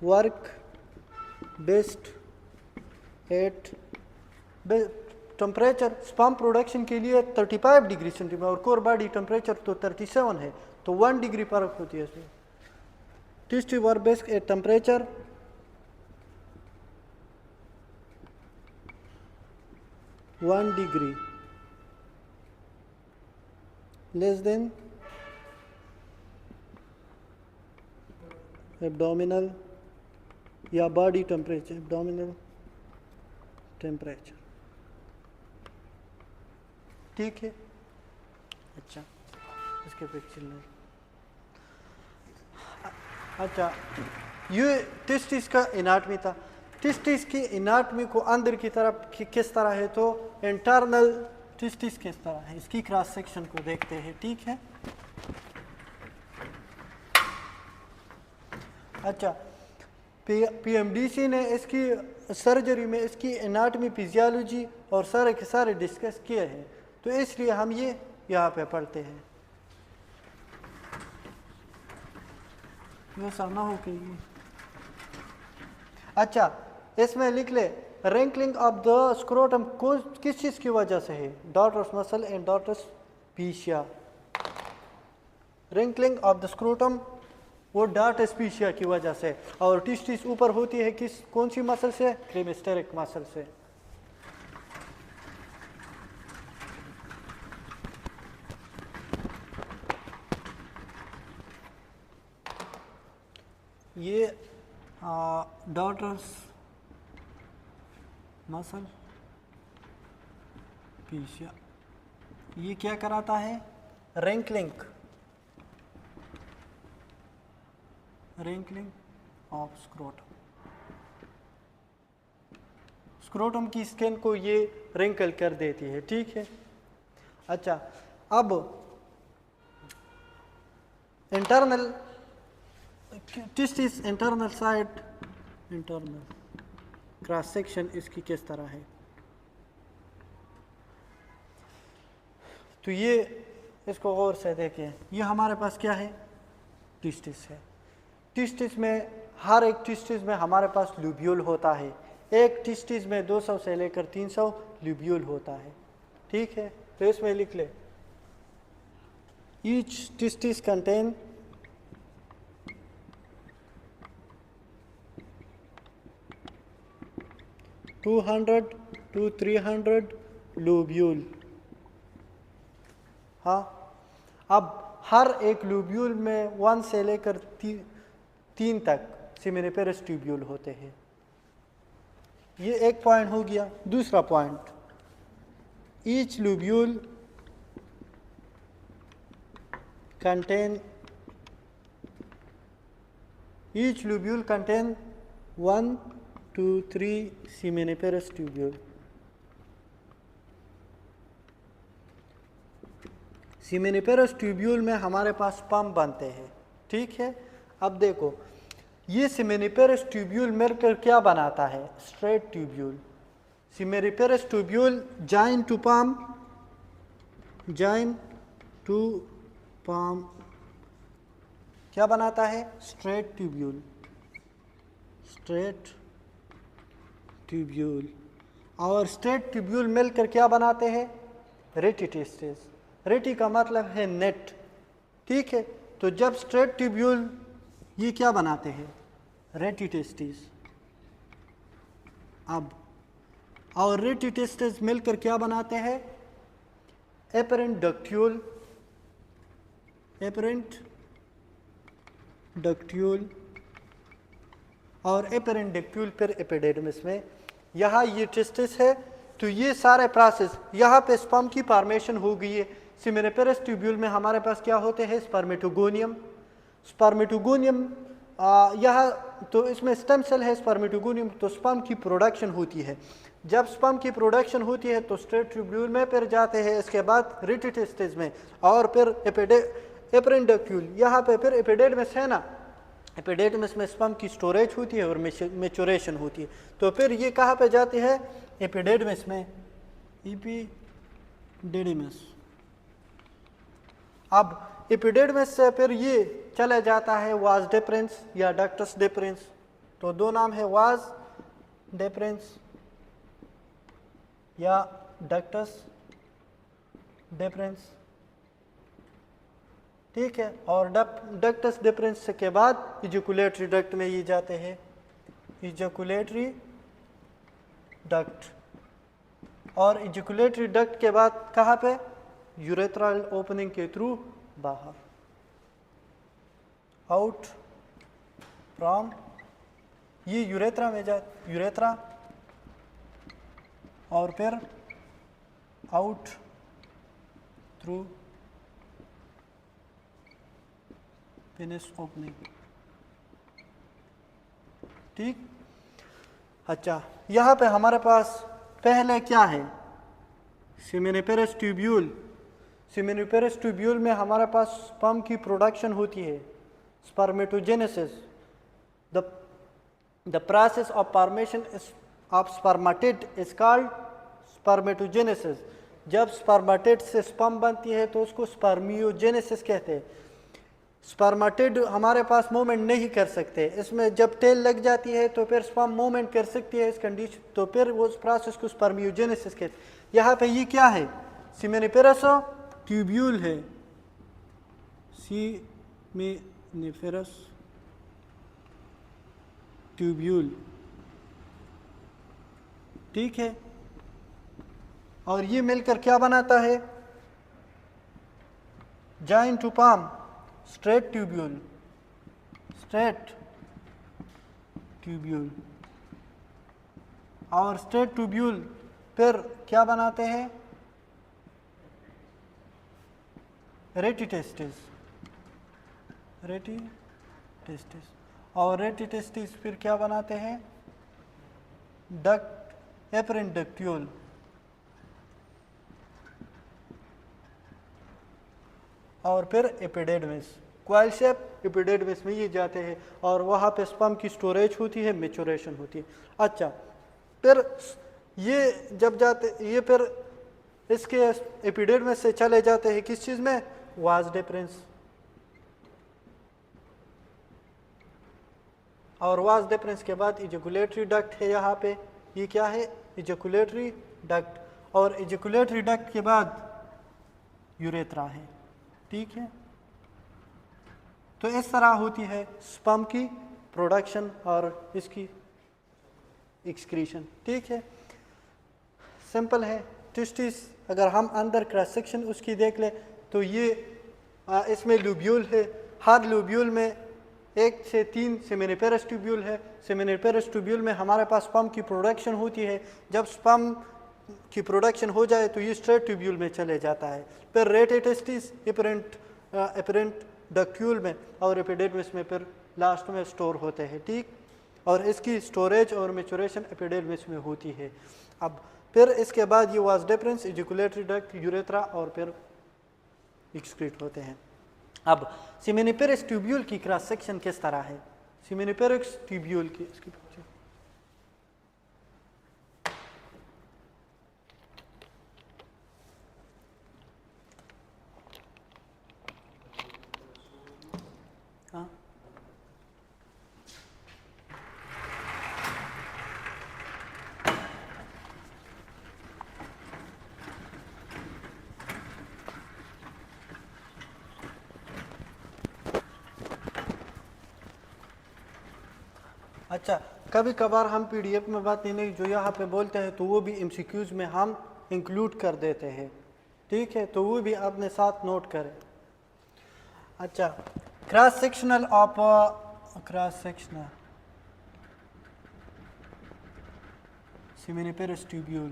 S1: work best at temperature, sperm production के लिए 35 डिग्री सेंटीग्रेड और कोर बॉडी टेम्परेचर तो 37 है, तो 1 डिग्री फर्क होती है इसमें। Testis work best at temperature 1 degree less than abdominal या बॉडी टेम्परेचर, एब्डोमिनल टेम्परेचर, ठीक है। अच्छा, इसके पिक्चर में, अच्छा, ये टेस्टिस का एनाटमी था। टेस्टिस की एनाटमी को अंदर की तरफ किस तरह है, तो इंटरनल टेस्टिस किस तरह है, इसकी क्रॉस सेक्शन को देखते हैं, ठीक है। अच्छा, पीएमडीसी ने इसकी सर्जरी में इसकी एनाटमी, फिजियोलॉजी और सारे के सारे डिस्कस किए हैं, तो इसलिए हम ये यहाँ पे पढ़ते हैं। ये सरना हो के, अच्छा, इसमें लिख ले, रिंकलिंग ऑफ द स्क्रोटम किस चीज़ की वजह से है, dartos muscle and dartos fascia. Wrinkling of the scrotum वो डॉटर्स पीशिया की वजह से, और टेस्टिस ऊपर होती है किस, कौन सी मसल से, क्रीमेस्टेरिक मसल से। ये डॉटर्स मसल पीशिया, ये क्या कराता है, रिंकलिंग ऑफ स्क्रोटम, स्क्रोटम की स्किन को ये रिंकल कर देती है, ठीक है। अच्छा, अब internal testis, internal side, internal cross section इसकी किस तरह है, तो ये इसको गौर से देखें, ये हमारे पास क्या है, टेस्टिस है। टेस्टिस में, हर एक टेस्टिस में हमारे पास ल्यूब्यूल होता है, एक टेस्टिस में 200 से लेकर 300 ल्यूब्यूल होता है, ठीक है। तो इसमें लिख ले, ईच टेस्टिस कंटेन 200 to 300 लूब्यूल। हाँ, अब हर एक लूब्यूल में 1 से लेकर 3 तक सेमिनिफेरस ट्यूब्यूल होते हैं। ये एक पॉइंट हो गया। दूसरा point, each lobule contain 1 to 3 seminiferous tubule। Seminiferous tubule में हमारे पास पंप बनते हैं, ठीक है। अब देखो, ये सेमिनिफेरस ट्यूब्यूल मिलकर क्या बनाता है, straight tubule. Seminiferous tubule join to पंप क्या बनाता है, स्ट्रेट ट्यूब्यूल, स्ट्रेट ट्यूब्यूल। और स्ट्रेट ट्यूब्यूल मिलकर क्या बनाते हैं, रेटिटेस्टिस। रेटी का मतलब है नेट, ठीक है। तो जब स्ट्रेट ट्यूब्यूल ये क्या बनाते हैं? रेटिटेस्टिस। अब और रेटिटेस्टिस मिलकर क्या बनाते हैं? एपरेंट डक्ट्यूल, एपरेंट डक्ट्यूल और एपरेंट डक्ट्यूल फिर एपिडेर्मिस में। यहाँ ये टेस्टिस है, तो ये सारे प्रोसेस, यहाँ पे स्पर्म की फॉर्मेशन हो गई है। सेमिनिफेरस ट्यूब्यूल में हमारे पास क्या होते हैं? स्पर्मेटोगोनियम, स्पर्मेटोगोनियम यहाँ तो इसमें स्टेम सेल है स्पर्मेटोगोनियम, तो स्पर्म की प्रोडक्शन होती है। जब स्पर्म की प्रोडक्शन होती है तो स्ट्रेट ट्यूब्यूल में फिर जाते हैं, इसके बाद रेटिटेस्टिस में, और फिर एपरेंट डक्ट्यूल। यहाँ पे फिर एपिडेर्मिस है ना, एपिडेर्मिस में स्पर्म की स्टोरेज होती है और मेचुरेशन होती है। तो फिर ये कहाँ पे जाती है? एपिडेर्मिस में, एपिडेर्मिस। अब एपिडेर्मिस से फिर ये चला जाता है वाज डिफरेंस या डक्टस डिफरेंस। तो दो नाम है, वाज डिफरेंस या डक्टस डिफरेंस, ठीक है। और डक्टस डिफरेंस के बाद इजैकुलेटरी डक्ट में ये जाते हैं, इजैकुलेटरी डक्ट। और इजैकुलेटरी डक्ट के बाद कहाँ पे? यूरेथ्रल ओपनिंग के थ्रू बाहर, आउट फ्रॉम, ये यूरेथ्रा में जा, यूरेथ्रा, और फिर आउट थ्रू पेनिस ओपनिंग, ठीक। अच्छा, यहाँ पे हमारे पास पहले क्या है? Seminiferous tubule. सेमिनिफेरस ट्यूब्यूल में हमारे पास स्पर्म की प्रोडक्शन होती है, spermatogenesis. The process of formation of spermatid is called spermatogenesis. जब स्पर्मेटिड से स्पर्म बनती है तो उसको स्पर्मियोजेनेसिस कहते हैं। स्पर्मेटिड हमारे पास मूवमेंट नहीं कर सकते, इसमें जब टेल लग जाती है तो फिर स्पर्म मूवमेंट कर सकती है इस कंडीशन, तो फिर वो प्रोसेस को स्पर्मियोजेनेसिस कहते हैं। यहाँ पे ये क्या है? सेमिनिफेरस ट्यूब्यूल है, सेमिनिफेरस ट्यूब्यूल, ठीक है। और ये मिलकर क्या बनाता है? Joined to form, straight tubule, straight tubule. और स्ट्रेट ट्यूब्यूल फिर क्या बनाते हैं? Rete testis, rete testis. और रेटिटेस्टिस फिर क्या बनाते हैं? Duct, efferent ductule. और फिर एपिडेर्मिस, क्वाइल शेप एपिडेर्मिस में ये जाते हैं और वहाँ पे स्पर्म की स्टोरेज होती है, मेचुरेशन होती है। अच्छा, फिर ये जब जाते, ये फिर इसके एपिडेर्मिस से चले जाते हैं किस चीज़ में? Vas deferens. और वाज डिफरेंस के बाद इजैकुलेटरी डक्ट है यहाँ पे, ये क्या है? Ejaculatory duct. और इजैकुलेटरी डक्ट के बाद यूरेथ्रा है, ठीक है। तो इस तरह होती है स्पर्म की प्रोडक्शन और इसकी एक्सक्रीशन, ठीक है। सिंपल है। टेस्टिस अगर हम अंदर क्रॉस सेक्शन उसकी देख ले तो ये इसमें लूब्यूल है, हर लूब्यूल में 1 से 3 सेमिनिफेरस ट्यूब्यूल है। सेमिनिफेरस ट्यूब्यूल में हमारे पास स्पर्म की प्रोडक्शन होती है। जब स्पर्म की प्रोडक्शन हो जाए तो ये स्ट्रेट ट्यूब्यूल में चले जाता है, फिर रेटिटेस्टिस, एपरेंट डक्ट्यूल में, और एपिडेर्मिस में फिर लास्ट में स्टोर होते हैं, ठीक। और इसकी स्टोरेज और मेचुरेशन एपिडेर्मिस में होती है। अब फिर इसके बाद ये vas deferens, ejaculatory duct, urethra, और फिर एक्सक्रीट होते हैं। अब सेमिनिफेरस ट्यूब्यूल की क्रॉस सेक्शन किस तरह है? सेमिनिफेरस ट्यूब्यूल की इसकी हाँ, अच्छा, कभी कभार हम पीडीएफ में बात नहीं जो यहाँ पे बोलते हैं तो वो भी एमसीक्यूज में हम इंक्लूड कर देते हैं, ठीक है, तो वो भी अपने साथ नोट करें। अच्छा, क्रॉस सेक्शनल सेमिनिफेरस ट्यूब्यूल,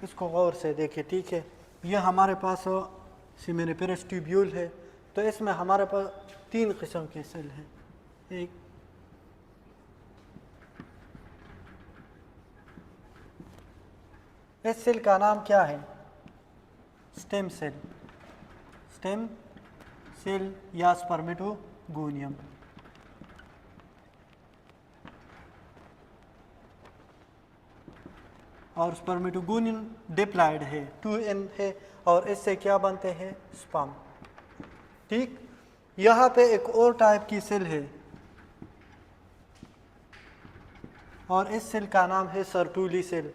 S1: इसको गौर से देखें, ठीक है। ये हमारे पास सेमिनिफेरस ट्यूब्यूल है, तो इसमें हमारे पास 3 किस्म के सेल हैं। एक इस सेल का नाम क्या है? स्टेम सेल या स्पर्मेटोगोनियम। और स्पर्मेटोगोनियम डिप्लॉयड है, 2n है, और इससे क्या बनते हैं? स्पर्म, ठीक। यहाँ पे एक और टाइप की सेल है और इस सेल का नाम है Sertoli cell.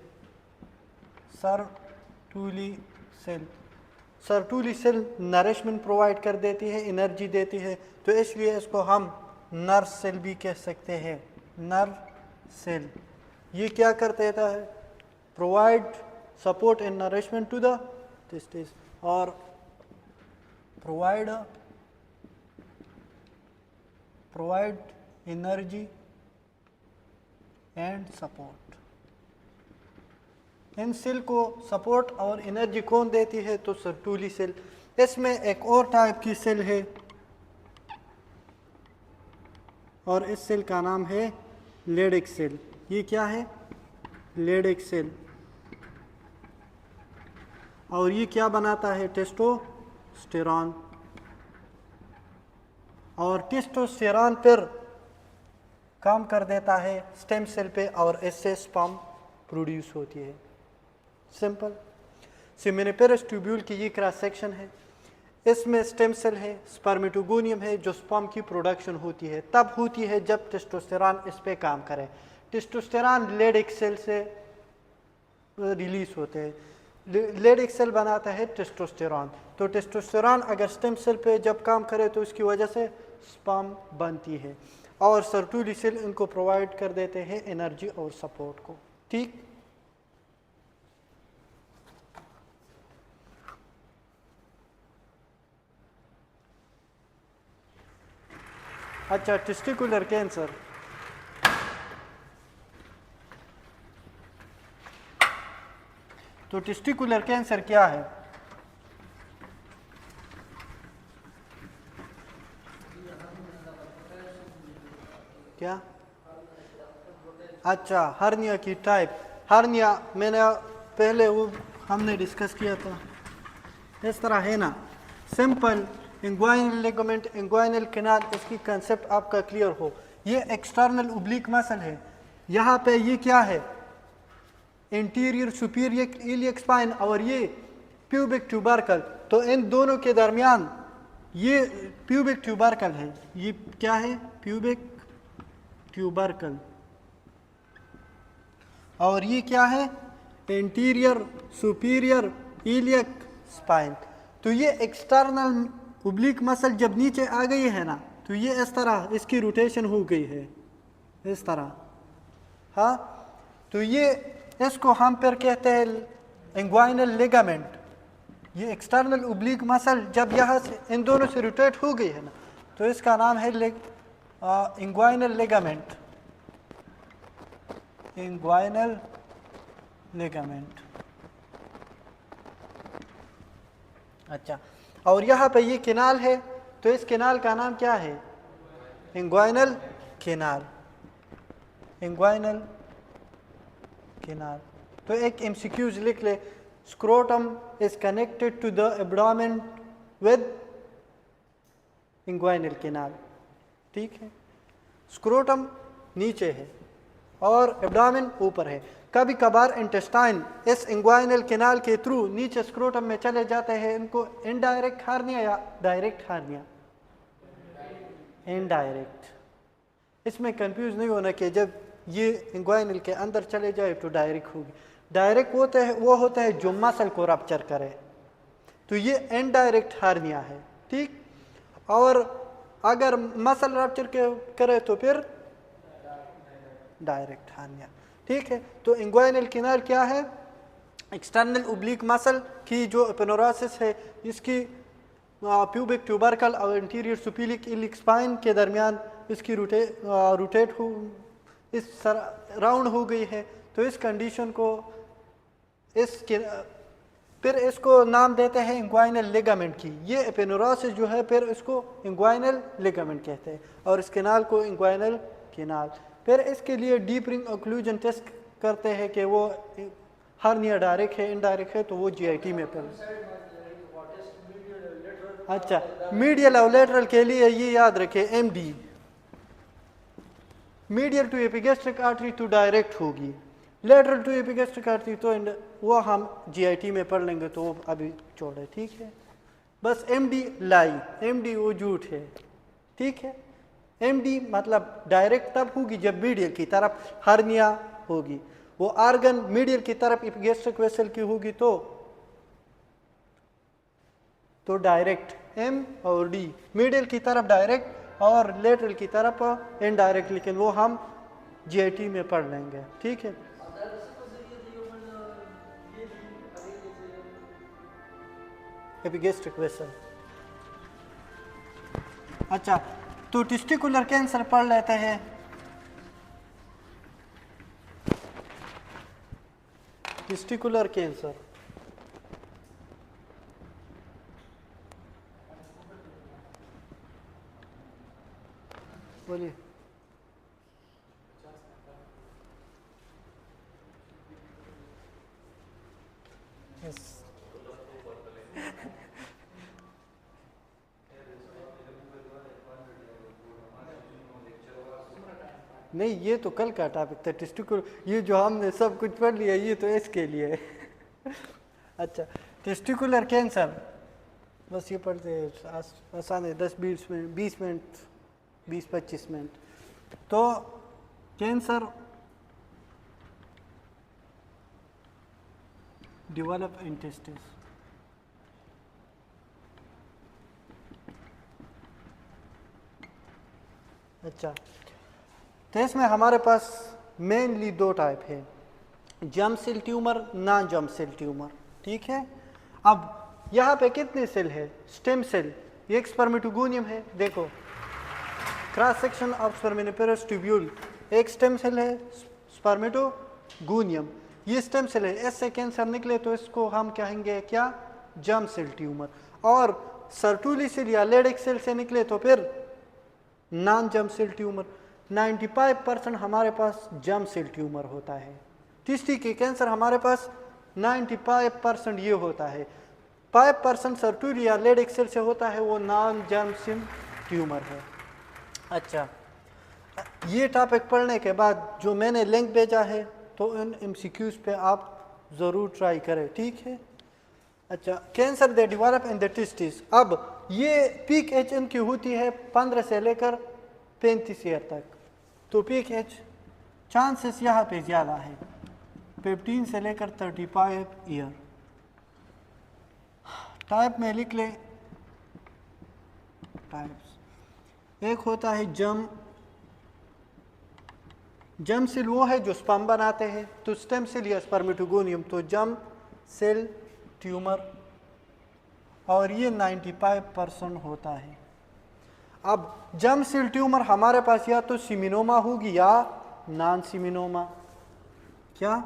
S1: Sertoli cell nourishment provide कर देती है, एनर्जी देती है, तो इसलिए इसको हम नर सेल भी कह सकते हैं। नर सेल ये क्या कर देता है? Provide support and nourishment to the testis और प्रोवाइड एनर्जी एंड सपोर्ट। इन सेल को सपोर्ट और एनर्जी कौन देती है? तो सर्टुली सेल। इसमें एक और टाइप की सेल है और इस सेल का नाम है लेडिक सेल। ये क्या है? Leydig cell. और ये क्या बनाता है? टेस्टोस्टेरॉन। और टेस्टोस्टेरॉन पर काम कर देता है स्टेम सेल पे और इससे स्पर्म प्रोड्यूस होती है। सिंपल। सेमिनिफेरस ट्यूब्यूल की ये क्रॉस सेक्शन है, इसमें स्टेम सेल है, स्पर्मेटोगोनियम है, जो स्पर्म की प्रोडक्शन होती है तब होती है जब टेस्टोस्टेरॉन इस पे काम करे। टेस्टोस्टेरॉन लेडिक सेल से रिलीज होते हैं, लेडिक सेल बनाता है टेस्टोस्टेरॉन। तो टेस्टोस्टेरॉन अगर स्टेम सेल पे जब काम करे तो इसकी वजह से स्पर्म बनती है और सर्टुली सेल इनको प्रोवाइड कर देते हैं एनर्जी और सपोर्ट को, ठीक। अच्छा, टेस्टिकुलर कैंसर। तो टेस्टिकुलर कैंसर क्या है? क्या? अच्छा, हर्निया की टाइप। हर्निया मैंने पहले वो हमने डिस्कस किया था, इस तरह है ना, simple inguinal ligament, inguinal canal, इसकी कंसेप्ट आपका क्लियर हो। ये एक्सटर्नल ओब्लिक मसल है, यहाँ पे ये क्या है? इंटीरियर सुपीरियर इलियक स्पाइन और ये प्यूबिक ट्यूबरकल। तो इन दोनों के दरमियान ये प्यूबिक ट्यूबरकल है। ये क्या है? Pubic tubercle. और ये क्या है? Interior superior iliac spine. तो ये एक्सटर्नल ओब्लिक मसल जब नीचे आ गई है ना, तो ये इस तरह इसकी रोटेशन हो गई है, इस तरह, हाँ। तो ये इसको हम फिर कहते हैं इंग्वाइनल लिगामेंट। ये एक्सटर्नल ओब्लिक मसल जब यहाँ से इन दोनों से रोटेट हो गई है ना, तो इसका नाम है इंग्वाइनल लिगामेंट। Inguinal ligament. अच्छा, और यहाँ पे ये कैनाल है, तो इस कैनाल का नाम क्या है? Inguinal canal. Inguinal canal. तो एक एमसीक्यूज लिख ले, scrotum is connected to the abdomen with inguinal canal, ठीक है। स्क्रोटम नीचे है और एब्डोमेन ऊपर है। कभी कभार इंटेस्टाइन इस इंग्वाइनल कैनाल के थ्रू नीचे स्क्रोटम में चले जाते हैं। इनको इनडायरेक्ट हार्निया या डायरेक्ट हार्निया? इनडायरेक्ट। इसमें कंफ्यूज नहीं होना कि जब ये इंग्वाइनल के अंदर चले जाए तो डायरेक्ट होगी। डायरेक्ट वो होता है जो मसल को रप्चर करे, तो ये इनडायरेक्ट हार्निया है। ठीक। और अगर मसल रप्चर करे तो फिर डायरेक्ट हार्निया, ठीक है। तो इंग्वाइनल कैनाल क्या है? एक्सटर्नल ओब्लिक मसल की जो एपिनोरोसिस है, इसकी प्यूबिक ट्यूबरकल और इंटीरियर सुपीलिक इलिक स्पाइन के दरमियान इसकी रोटेट हो, इस राउंड हो गई है। तो इस कंडीशन को फिर इसको नाम देते हैं इंग्वाइनल लिगामेंट की। ये एपिनोरोसिस जो है फिर इसको इंग्वाइनल लिगामेंट कहते हैं और इस कैनाल को इंग्वाइनल कैनाल। फिर इसके लिए डीप रिंग ऑक्लूजन टेस्ट करते हैं कि वो हार्निया डायरेक्ट है इनडायरेक्ट है, तो वो जीआईटी में फिर। अच्छा, मीडियल और लेटरल के लिए ये याद रखें MD, medial to epigastric artery तो डायरेक्ट होगी, लेटरल टू एपिगैस्ट्रिक आर्टरी तो वो हम जीआईटी में पढ़ लेंगे, तो वो अभी छोड़े, ठीक है। बस एमडी लाई, एमडी वो झूठ है, ठीक है। एमडी मतलब डायरेक्ट तब होगी जब मीडियल की तरफ हार्निया होगी, वो आर्गन मीडियल की तरफ एपिगैस्ट्रिक वेसल की होगी तो डायरेक्ट एम और डी, मीडियल की तरफ डायरेक्ट और लेटरल की तरफ इनडायरेक्ट, लेकिन वो हम जीआईटी में पढ़ लेंगे, ठीक है। Epigastric vessel. अच्छा, तो टेस्टिकुलर कैंसर पढ़ लेते हैं। टेस्टिकुलर कैंसर, बोलिए। नहीं, ये तो कल का टॉपिक था टेस्टिकुलर, ये जो हमने सब कुछ पढ़ लिया ये तो इसके लिए है। अच्छा, टेस्टिकुलर कैंसर बस ये पढ़ते हैं, आसान है, 10-20 मिनट, 20 मिनट, 20-25 मिनट। तो कैंसर डेवलप इन टेस्टिस। अच्छा, तो इसमें हमारे पास मेनली 2 टाइप है, germ cell tumour, non germ cell tumour, ठीक है। अब यहाँ पे कितने सेल है? स्टेम सेल, ये एक स्पर्मेटोगोनियम है, देखो cross section of spermeniferous tubule, एक स्टेम सेल है स्पर्मेटोगोनियम, ये स्टेम सेल है। इससे कैंसर निकले तो इसको हम कहेंगे क्या? Germ cell tumour. और सर्टुली सेल या लेडिक सेल से निकले तो फिर नॉन जर्म सेल ट्यूमर। 95% हमारे पास जर्म सेल ट्यूमर होता है। टिस्टी के कैंसर हमारे पास 95% ये होता है, 5% सर्टुली या लेडिक सेल से होता है, वो नॉन जर्म सेल ट्यूमर है। अच्छा, ये टॉपिक पढ़ने के बाद जो मैंने लिंक भेजा है तो इन एमसीक्यूज पे आप ज़रूर ट्राई करें, ठीक है। अच्छा, cancer they develop in the testis. अब ये पीक एज इनकी होती है 15 से लेकर 35 ईयर तक, तो पीक एज चांसेस यहाँ पे ज़्यादा है, 15 से लेकर 35 ईयर। टाइप में लिख ले टाइप्स, एक होता है जर्म सेल, वो है जो स्पर्म बनाते हैं, तो स्टेम सेल या स्पर्मेटोगोनियम, तो जर्म सेल ट्यूमर, और ये 95% होता है। अब जर्म सेल ट्यूमर हमारे पास या तो सीमिनोमा होगी या नॉन सीमिनोमा। क्या?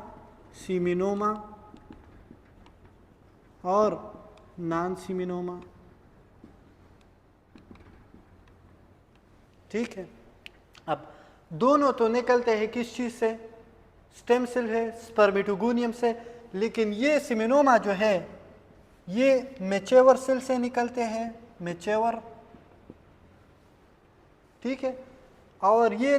S1: सीमिनोमा और नॉन सीमिनोमा, ठीक है। अब दोनों तो निकलते हैं किस चीज़ से? स्टेम सेल है, स्पर्मेटोगोनियम से, लेकिन ये सीमिनोमा जो है ये मैच्योर सेल से निकलते हैं, मैच्योर, ठीक है। और ये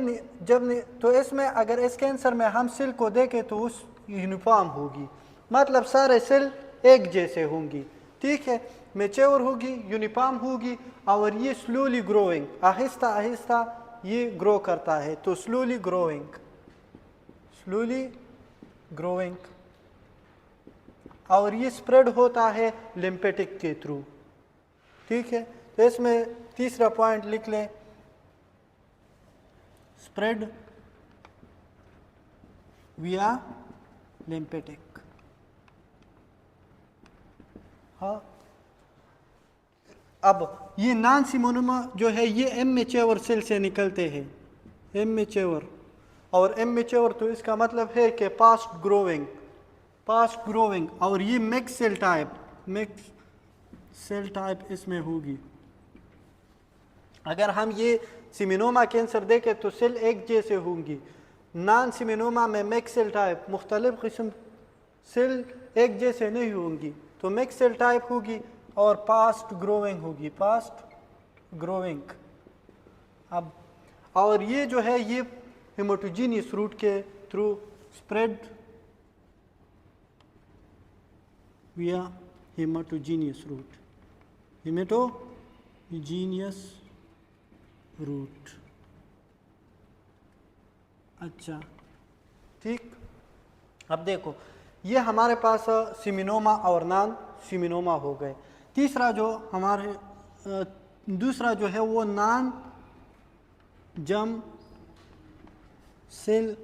S1: तो इसमें अगर इस कैंसर में हम सेल को देखें तो उस यूनिफॉर्म होगी, मतलब सारे सेल एक जैसे होंगी, ठीक है। मैच्योर होगी, यूनिफॉर्म होगी, और ये स्लोली ग्रोइंग, आहिस्ता आहिस्ता ये ग्रो करता है, तो स्लोली ग्रोइंग, और ये स्प्रेड होता है लिम्फेटिक के थ्रू, ठीक है। तो इसमें तीसरा पॉइंट लिख लें, स्प्रेड विया लिम्फेटिक। हाँ, अब ये नॉन सिमोनोमा जो है ये इमेच्योर सेल से निकलते हैं, इमेच्योर, और इमेच्योर तो इसका मतलब है कि पास्ट ग्रोइंग, और ये मिक्स सेल टाइप इसमें होगी। अगर हम ये सिमिनोमा कैंसर देखें तो सेल एक जैसे होंगी, नॉन सिमिनोमा में मिक्स सेल टाइप मुख्तलिफ किस्म सेल एक जैसे नहीं होंगी, तो मिक्स सेल टाइप होगी और पास्ट ग्रोइंग होगी, पास्ट ग्रोइंग। अब और ये जो है ये हेमाटोजीनियस रूट के थ्रू स्प्रेड विया हेमाटोजीनियस रूट। अच्छा ठीक, अब देखो ये हमारे पास सिमिनोमा और नॉन सिमिनोमा हो गए। तीसरा जो हमारे दूसरा जो है वो नॉन जम सेल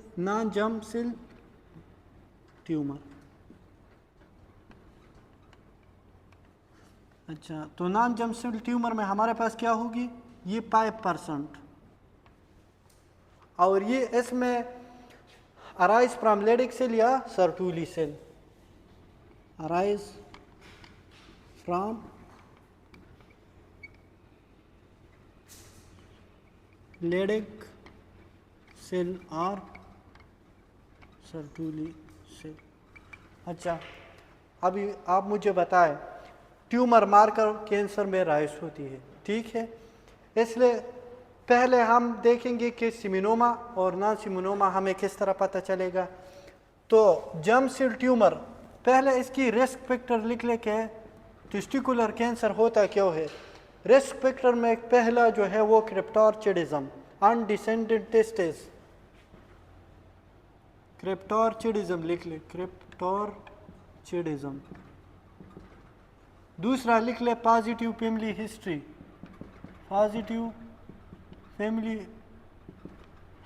S1: ट्यूमर। अच्छा, तो नॉन जम सेल ट्यूमर में हमारे पास क्या होगी, ये 5%, और ये इसमें अराइज फ्रॉम लेडिक सेल या Sertoli cell, arise from Leydig cell और सर्टूली सेल। अच्छा, अभी आप मुझे बताएं, ट्यूमर मार्कर कैंसर में राइज होती है, ठीक है, इसलिए पहले हम देखेंगे कि सिमिनोमा और नॉन सिमिनोमा हमें किस तरह पता चलेगा। तो जर्म सेल ट्यूमर, पहले इसकी रिस्क फैक्टर लिख ले के टेस्टिकुलर कैंसर होता क्यों है। रिस्क फैक्टर में पहला जो है वो क्रिप्टोर्चिडिज्म, अनडिसेंडेड टेस्टिस, क्रिप्टोर्चिडिज्म लिख ले, क्रिप्टोर्चिडिज्म। दूसरा लिख ले positive family history, positive family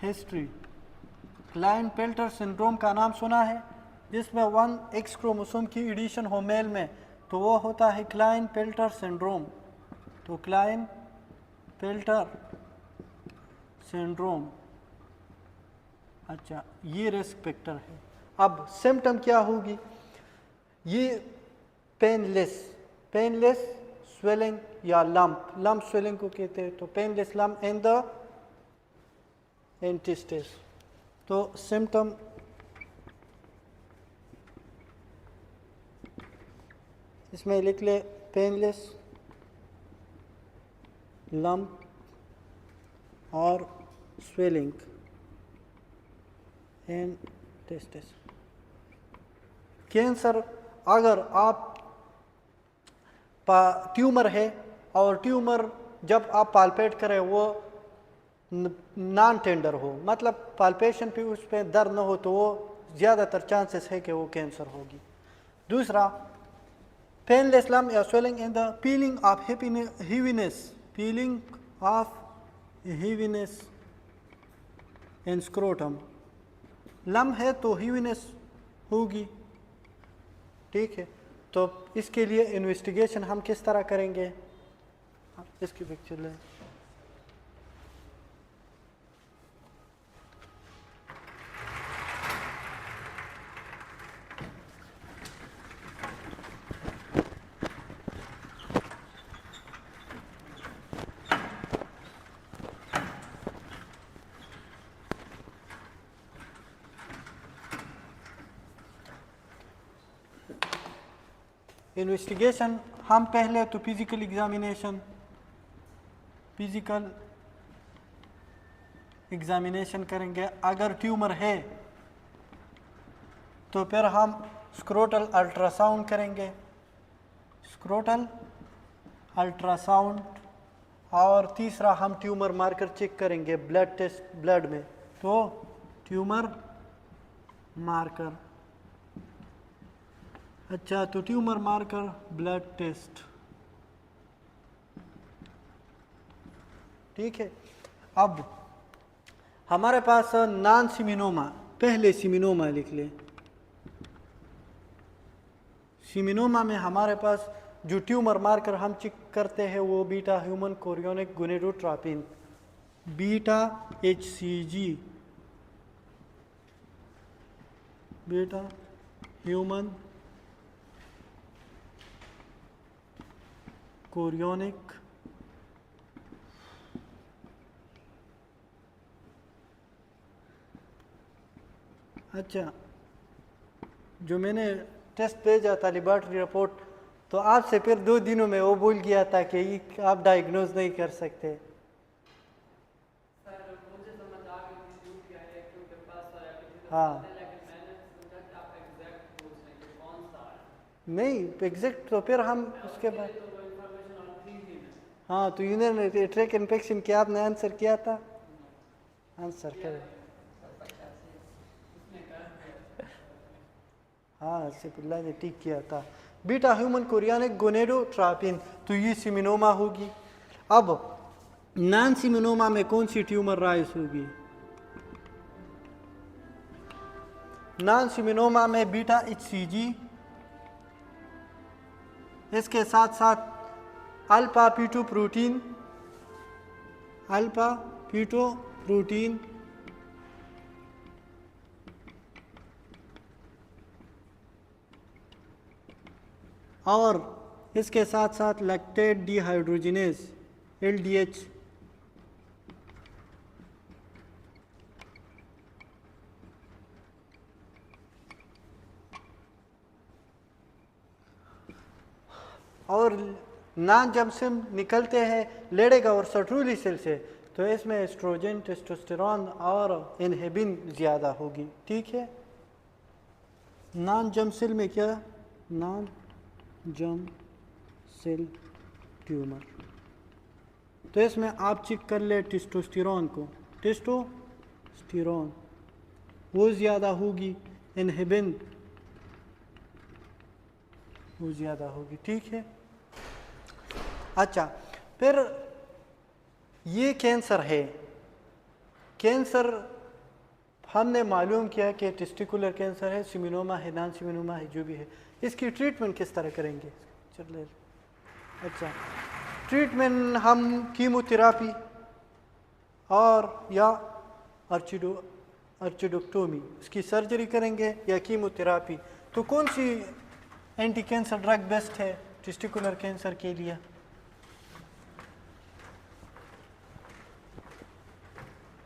S1: history. क्लाइन-पेल्टर syndrome का नाम सुना है, जिसमें 1X क्रोमोसोम की एडिशन हो मेल में, तो वो होता है क्लाइन-पेल्टर सिंड्रोम। तो क्लाइन-पेल्टर सिंड्रोम, अच्छा ये रिस्क फैक्टर है। अब सिम्टम क्या होगी, ये पेनलेस स्वेलिंग या लम्प स्वेलिंग को कहते हैं, तो पेनलेस लम्प इन द इंटेस्टिस। तो सिम्टम इसमें लिख ले, पेनलेस लम्प और स्वेलिंग इन टेस्टिस। कैंसर अगर आप ट्यूमर है और ट्यूमर जब आप पाल्पेट करें वो नॉन टेंडर हो, मतलब पाल्पेशन पे उस पर दर्द न हो, तो वो ज़्यादातर चांसेस है कि वो कैंसर होगी। दूसरा, पेनलेस लम्प या swelling in the feeling of heaviness in scrotum. Lump है तो हीवीनेस होगी, ठीक है। तो इसके लिए इन्वेस्टिगेशन हम किस तरह करेंगे, इसकी पिक्चर लें। इन्वेस्टिगेशन हम पहले तो फिजिकल एग्जामिनेशन करेंगे। अगर ट्यूमर है तो फिर हम स्क्रोटल अल्ट्रासाउंड करेंगे, और तीसरा हम ट्यूमर मार्कर चेक करेंगे ब्लड टेस्ट, ब्लड में, तो ट्यूमर मार्कर। अच्छा, तो ट्यूमर मार्कर ब्लड टेस्ट, ठीक है। अब हमारे पास नॉन सिमिनोमा, पहले सिमिनोमा लिख लें। सिमिनोमा में हमारे पास जो ट्यूमर मार्कर हम चेक करते हैं वो beta human chorionic gonadotropin, beta HCG, beta human chorionic अच्छा, जो मैंने टेस्ट भेजा था लेबोरेटरी रिपोर्ट, तो आपसे फिर 2 दिनों में वो भूल गया था कि ये आप डायग्नोज नहीं कर सकते।
S2: सर मुझे समझ आ गई थी दूध क्या है क्योंकि पास सारा कुछ
S1: हाँ
S2: लेकिन मैंने सोचा कि आप एग्जैक्ट पूछ रहे हैं कौन सा है।
S1: नहीं एग्जैक्ट, तो फिर हम उसके बाद
S2: तो वो इंफॉर्मेशन और थी ही नहीं।
S1: हाँ, तो यूरिनरी ट्रैक इन्फेक्शन क्या आपने आंसर किया था? आंसर करें। हाँ, सिपिल्ला ने ठीक किया था। बीटा ह्यूमन कोरियोनिक गोनेडोट्रोपिन, तो ये सिमिनोमा होगी। अब नॉन सिमिनोमा में कौन सी ट्यूमर राइज होगी? नॉन सिमिनोमा में बीटा HCG, इसके साथ साथ अल्फा पीटो प्रोटीन, अल्फा पीटो प्रोटीन, और इसके साथ साथ लैक्टेट डिहाइड्रोजिनेज LDH, और नान जब से निकलते हैं लेडेगा और सर्ट्रूली सेल से, तो इसमें एस्ट्रोजन, टेस्टोस्टेरॉन और इनहिबिन ज़्यादा होगी, ठीक है। नॉन जम सेल में क्या? नॉन जम सेल ट्यूमर, तो इसमें आप चेक कर ले टेस्टोस्टेरॉन को, टेस्टोस्टेरॉन वो ज़्यादा होगी, इनहिबिन वो ज़्यादा होगी, ठीक है। अच्छा, फिर ये कैंसर है। कैंसर हमने मालूम किया कि टेस्टिकुलर कैंसर है, सिमिनोमा है, नॉन सिमिनोमा है, जो भी है। इसकी ट्रीटमेंट किस तरह करेंगे? चलिए, अच्छा, ट्रीटमेंट हम कीमोथेरापी और या अर्चिडोक्टोमी, इसकी सर्जरी करेंगे या कीमोथेरापी। तो कौन सी एंटी कैंसर ड्रग बेस्ट है टेस्टिकुलर कैंसर के लिए?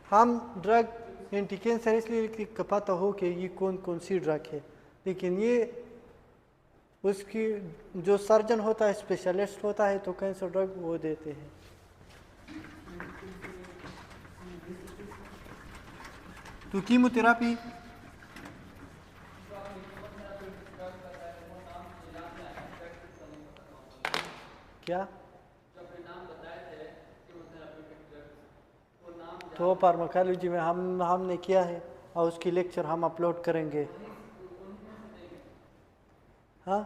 S1: हम ड्रग एंटी कैंसर इसलिए कि पता हो कि ये कौन कौन सी ड्रग है, लेकिन ये उसकी जो सर्जन होता है, स्पेशलिस्ट होता है, तो कैंसर ड्रग वो देते हैं। तो कीमोथेरापी क्या? तो फार्माकोलॉजी में हमने किया है और उसकी लेक्चर हम अपलोड करेंगे। हाँ,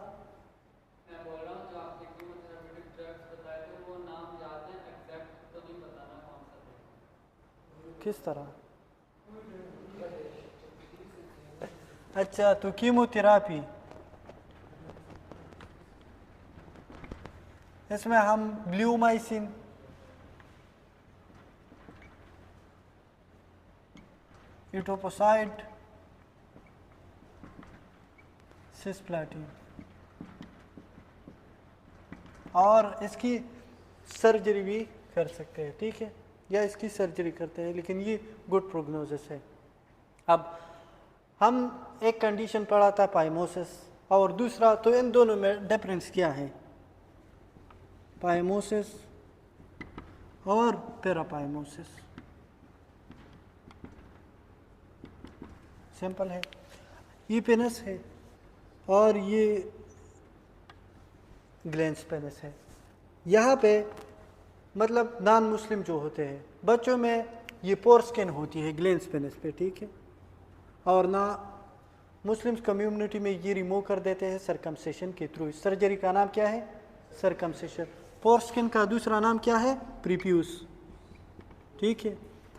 S2: मैं बोल रहा हूँ जो आपने कीमोथेरेपेटिक ड्रग्स बताए थे वो नाम याद है, एग्जैक्ट तो नहीं बताना कौन सा था।
S1: किस तरह? अच्छा, तो कीमोथेरापी इसमें हम ब्लूमाइसिन, इटोपोसाइड, सिस्प्लाटिन, और इसकी सर्जरी भी कर सकते हैं, ठीक है, या इसकी सर्जरी करते हैं, लेकिन ये गुड प्रोग्नोसिस है। अब हम एक कंडीशन पढ़ा था पाइमोसिस और दूसरा, तो इन दोनों में डिफरेंस क्या है? पाइमोसिस और पैरापाइमोसिस सिंपल है, ये पेनस है और ये ग्लैंस पेनस है। यहाँ पे मतलब नॉन मुस्लिम जो होते हैं बच्चों में ये पोर स्किन होती है ग्लैंस पेनस पे, ठीक है, और ना मुस्लिम्स कम्युनिटी में ये रिमूव कर देते हैं सरकमसेशन के थ्रू। सर्जरी का नाम क्या है? सरकमसेशन। पोर स्किन का दूसरा नाम क्या है? प्रीप्यूस। ठीक है।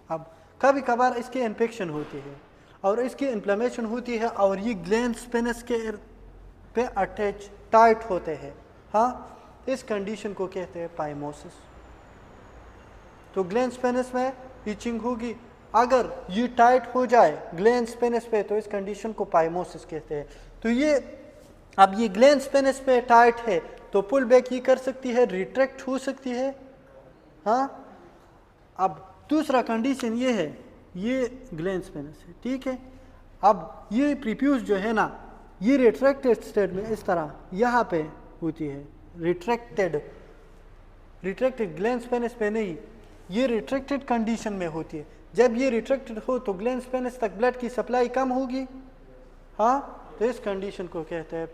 S1: अब कभी कभार इसकी इन्फेक्शन होती है और इसकी इन्फ्लेमेशन होती है और ये ग्लैंड्स पेनिस के पे अटैच टाइट होते हैं, हाँ, इस कंडीशन को कहते हैं पाइमोसिस। तो ग्लैंड्स पेनिस में इचिंग होगी, अगर ये टाइट हो जाए ग्लैंड्स पेनिस पे तो इस कंडीशन को पाइमोसिस कहते हैं। तो ये अब ये ग्लैंड्स पेनिस पे टाइट है तो पुल बैक ये कर सकती है, रिट्रैक्ट हो सकती है, हाँ। अब दूसरा कंडीशन ये है, ये ग्लैंड्स पेनिस है, ठीक है। अब ये प्रीप्यूस जो है ना, ये रिट्रैक्टेड स्टेट में इस तरह यहाँ पे होती है, रिट्रैक्टेड ग्लैंड्स पेनिस पे नहीं, ये रिट्रैक्टेड कंडीशन में होती है। जब ये रिट्रैक्टेड हो तो ग्लैंड्स पेनिस तक ब्लड की सप्लाई कम होगी, हाँ, तो इस कंडीशन को कहते हैं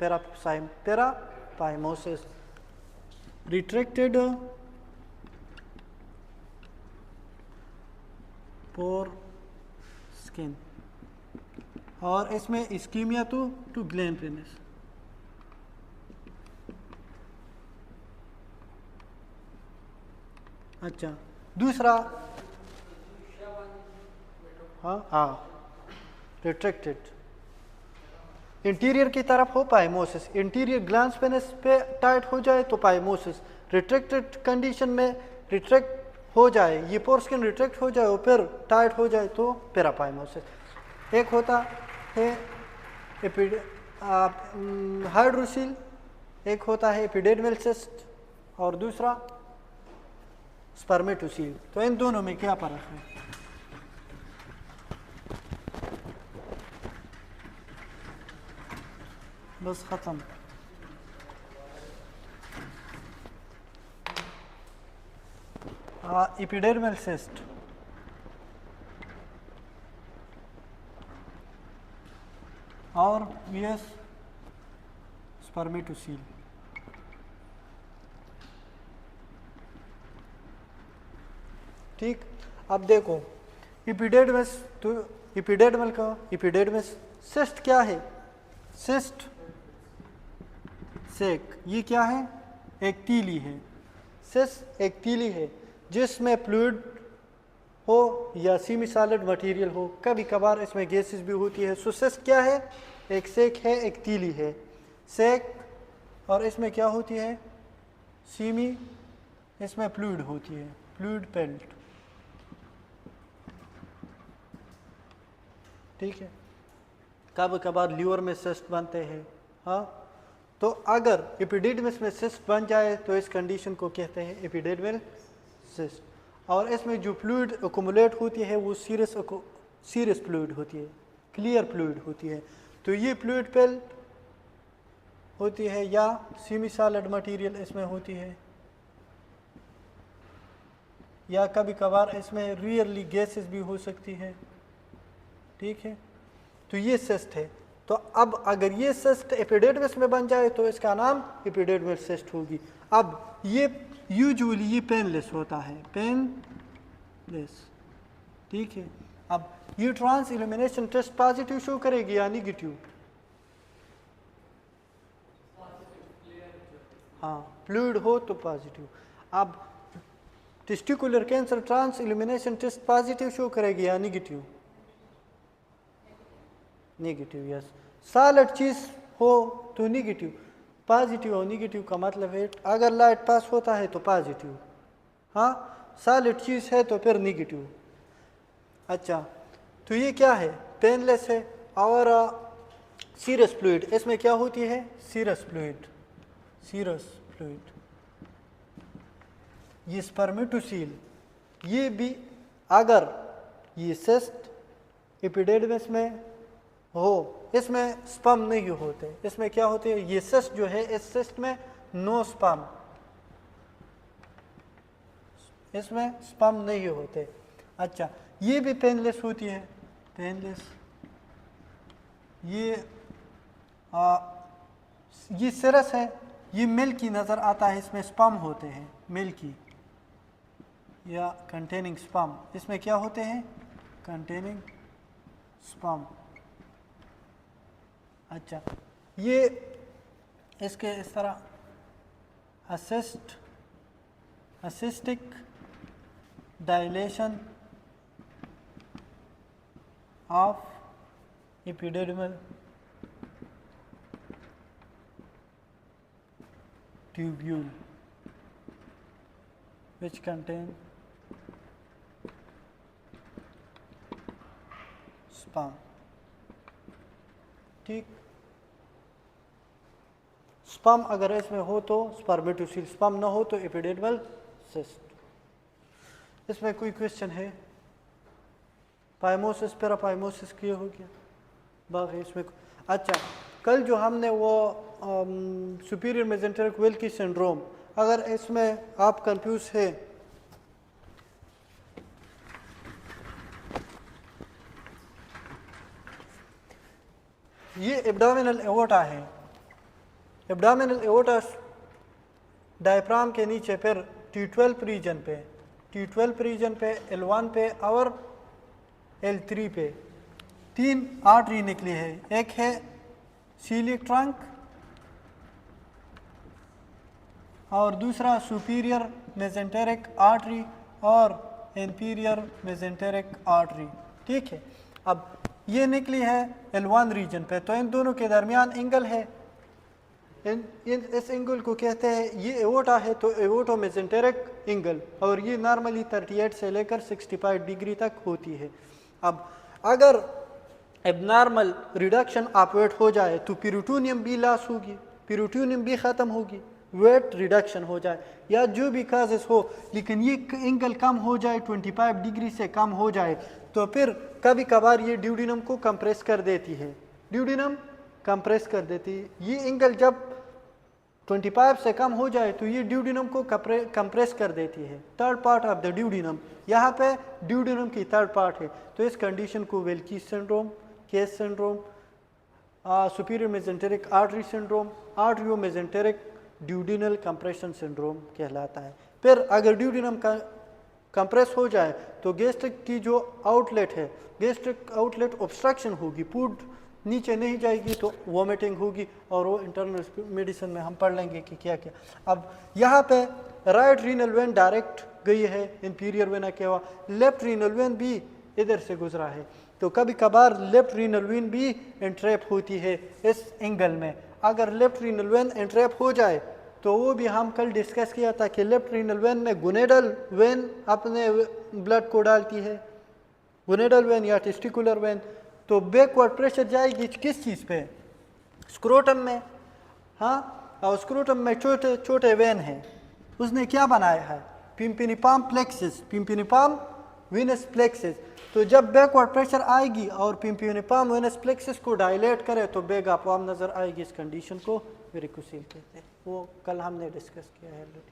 S1: पैरापाइमोसिस। रिट्रैक्टेड पोर स्किन, और इसमें इस्कीमिया टू ग्लैंड पेनिस। अच्छा, दूसरा, हाँ, रिट्रैक्टेड इंटीरियर की तरफ हो पाइमोसिस, इंटीरियर ग्लैंड्स पेनिस पे टाइट हो जाए तो पाइमोसिस, रिट्रैक्टेड कंडीशन में रिट्रैक्ट हो जाए, ये पोर स्किन रिट्रैक्ट हो जाए और फिर टाइट हो जाए तो पैरापाइमोसिस। एक होता है हाइड्रोसील, एक होता है एपिडेर्मल सिस्ट और दूसरा स्पर्मेटोसील। तो इन दोनों में क्या फर्क है? बस खत्म। एपिडर्मल सिस्ट और वीएस स्पर्मेटोसील। ठीक, अब देखो एपिडर्मस, तो एपिडर्मल का एपिडर्मस सिस्ट क्या है? सिस्ट सेक, ये क्या है? एक तीली है। सिस्ट एक तीली है जिसमें फ्लूइड हो या सेमी सॉलिड मटेरियल हो, कभी कभार इसमें गैसेस भी होती है। सो सिस्ट क्या है? एक सेक है, एक तीली है। सेक, और इसमें क्या होती है? सीमी, इसमें फ्लूइड होती है, फ्लूइड पेल्ट। ठीक है, कभी कभार लीवर में सिस्ट बनते हैं, हाँ। तो अगर एपिडिडमिस में सिस्ट बन जाए तो इस कंडीशन को कहते हैं एपिडिडमल सिस्ट। और इसमें जो फ्लूइड अकोमुलेट होती है वो सीरियस फ्लूइड होती है, क्लियर फ्लूइड होती है। तो ये फ्लूइड पेल्ट होती है या सेमी सॉलिड मटेरियल इसमें होती है, या कभी कभार इसमें रियरली गैसेस भी हो सकती है। ठीक है, तो ये सिस्ट है। तो अब अगर ये सिस्ट एपिडिडमिस में बन जाए तो इसका नाम एपिडिडमल सिस्ट होगी। अब ये यूजुअली ये पेनलेस होता है, पेनलेस। ठीक है, अब ये transillumination test positive show करेगी या निगेटिव? हाँ, फ्लूइड हो तो पॉजिटिव। अब testicular cancer transillumination test positive show करेगी या निगेटिव? Negative, yes. सॉलिड चीज़ हो तो नेगेटिव। पॉजिटिव और नेगेटिव का मतलब है अगर लाइट पास होता है तो पॉजिटिव, हाँ, सॉलिड चीज़ है तो फिर नेगेटिव। अच्छा, तो ये क्या है? पेनलेस है। और सीरस फ्लूइड, इसमें क्या होती है? Serous fluid, serous fluid. ये स्पर्मेटोसील, ये भी अगर ये सिस्ट एपिडिडमिस में हो, इसमें स्पर्म नहीं होते, इसमें क्या होते हैं? ये सिस्ट जो है, इस सिस्ट में नो स्पर्म, इसमें स्पर्म नहीं होते। अच्छा, ये भी पेनलेस होती है, पेनलेस। ये सिरस है, ये मिल्की नज़र आता है, इसमें स्पर्म होते हैं, मिल्की या कंटेनिंग स्पर्म। इसमें क्या होते हैं? Containing sperm. अच्छा, ये इसके इस तरह cystic dilation of epididymal tubule which contain sperm. ठीक, स्पर्म अगर इसमें हो तो स्पर्मेटोसील, स्पर्म ना हो तो एपिडिडमल सिस्ट। इसमें कोई क्वेश्चन है? पाइमोसिस पैरापाइमोसिस क्लियर हो गया? बाकी इसमें अच्छा, कल जो हमने वो सुपीरियर मेजेंटेरिक विल्की सिंड्रोम, अगर इसमें आप कंफ्यूज है ये एब्डोमिनल एओर्टा है, एब्डोमिनल एओर्टा डायफ्राम के नीचे, फिर T12 रीजन पे, T12 रीजन पे, L1 पे और L3 पे 3 आर्टरी निकली है। एक है सीलिक ट्रंक और दूसरा सुपीरियर मेजेंटेरिक आर्टरी और इंफीरियर मेजेंटेरिक आर्टरी। ठीक है, अब ये निकली है L1 रीजन पे, तो इन दोनों के दरमियान एंगल है, इस एंगल को कहते हैं, ये एओर्टा है तो एओर्टो मेजेंटेरिक एंगल, और ये नॉर्मली 38 से लेकर 65 डिग्री तक होती है। अब अगर एबनॉर्मल रिडक्शन ऑफ वेट हो जाए तो पेरिटोनियम भी लॉस होगी, पेरिटोनियम भी ख़त्म होगी, वेट रिडक्शन हो जाए या जो भी काजेस हो, लेकिन ये एंगल कम हो जाए, 25 डिग्री से कम हो जाए, तो फिर कभी कभार ये ड्यूडिनम को कंप्रेस कर देती है, ड्यूडिनम कंप्रेस कर देती है। ये एंगल जब 25 से कम हो जाए तो ये ड्यूडिनम को कंप्रेस कर देती है, third part of the duodenum, यहाँ पे ड्यूडिनम की थर्ड पार्ट है, तो इस कंडीशन को Wilkie syndrome, cast syndrome, superior mesenteric artery syndrome, arterio mesenteric duodenal compression syndrome कहलाता है। फिर अगर ड्यूडिनम का कंप्रेस हो जाए तो गैस्ट्रिक की जो आउटलेट है, गैस्ट्रिक आउटलेट ऑब्स्ट्रक्शन होगी, फूड नीचे नहीं जाएगी तो वॉमिटिंग होगी, और वो इंटरनल मेडिसिन में हम पढ़ लेंगे कि क्या क्या। अब यहाँ पे राइट रीनल वेन डायरेक्ट गई है इंफीरियर वेना के हुआ, लेफ्ट रीनल वेन भी इधर से गुजरा है, तो कभी कभार लेफ्ट रीनल वेन भी एंट्रैप होती है इस एंगल में। अगर लेफ्ट रीनल वेन एंट्रैप हो जाए तो वो भी हम कल डिस्कस किया था कि लेफ्ट रीनल वेन में गोनेडल वेन अपने ब्लड को डालती है, गोनेडल वेन या टेस्टिकुलर वेन, तो बैकवर्ड प्रेशर जाएगी किस चीज़ पे? स्क्रोटम में। हाँ, और स्क्रोटम में छोटे छोटे वेन हैं, उसने क्या बनाया है? पिम्पिनिपाम प्लेक्सिस, पिम्पिनिपाम वेनस प्लेक्सिस। तो जब बैकवर्ड प्रेशर आएगी और पिम्पिनिपाम वेनस प्लेक्सिस को डायलेट करे तो बैग ऑफ वार्म नज़र आएगी, इस कंडीशन को वेरिकोसील कहते हैं, वो कल हमने डिस्कस किया है ऑलरेडी।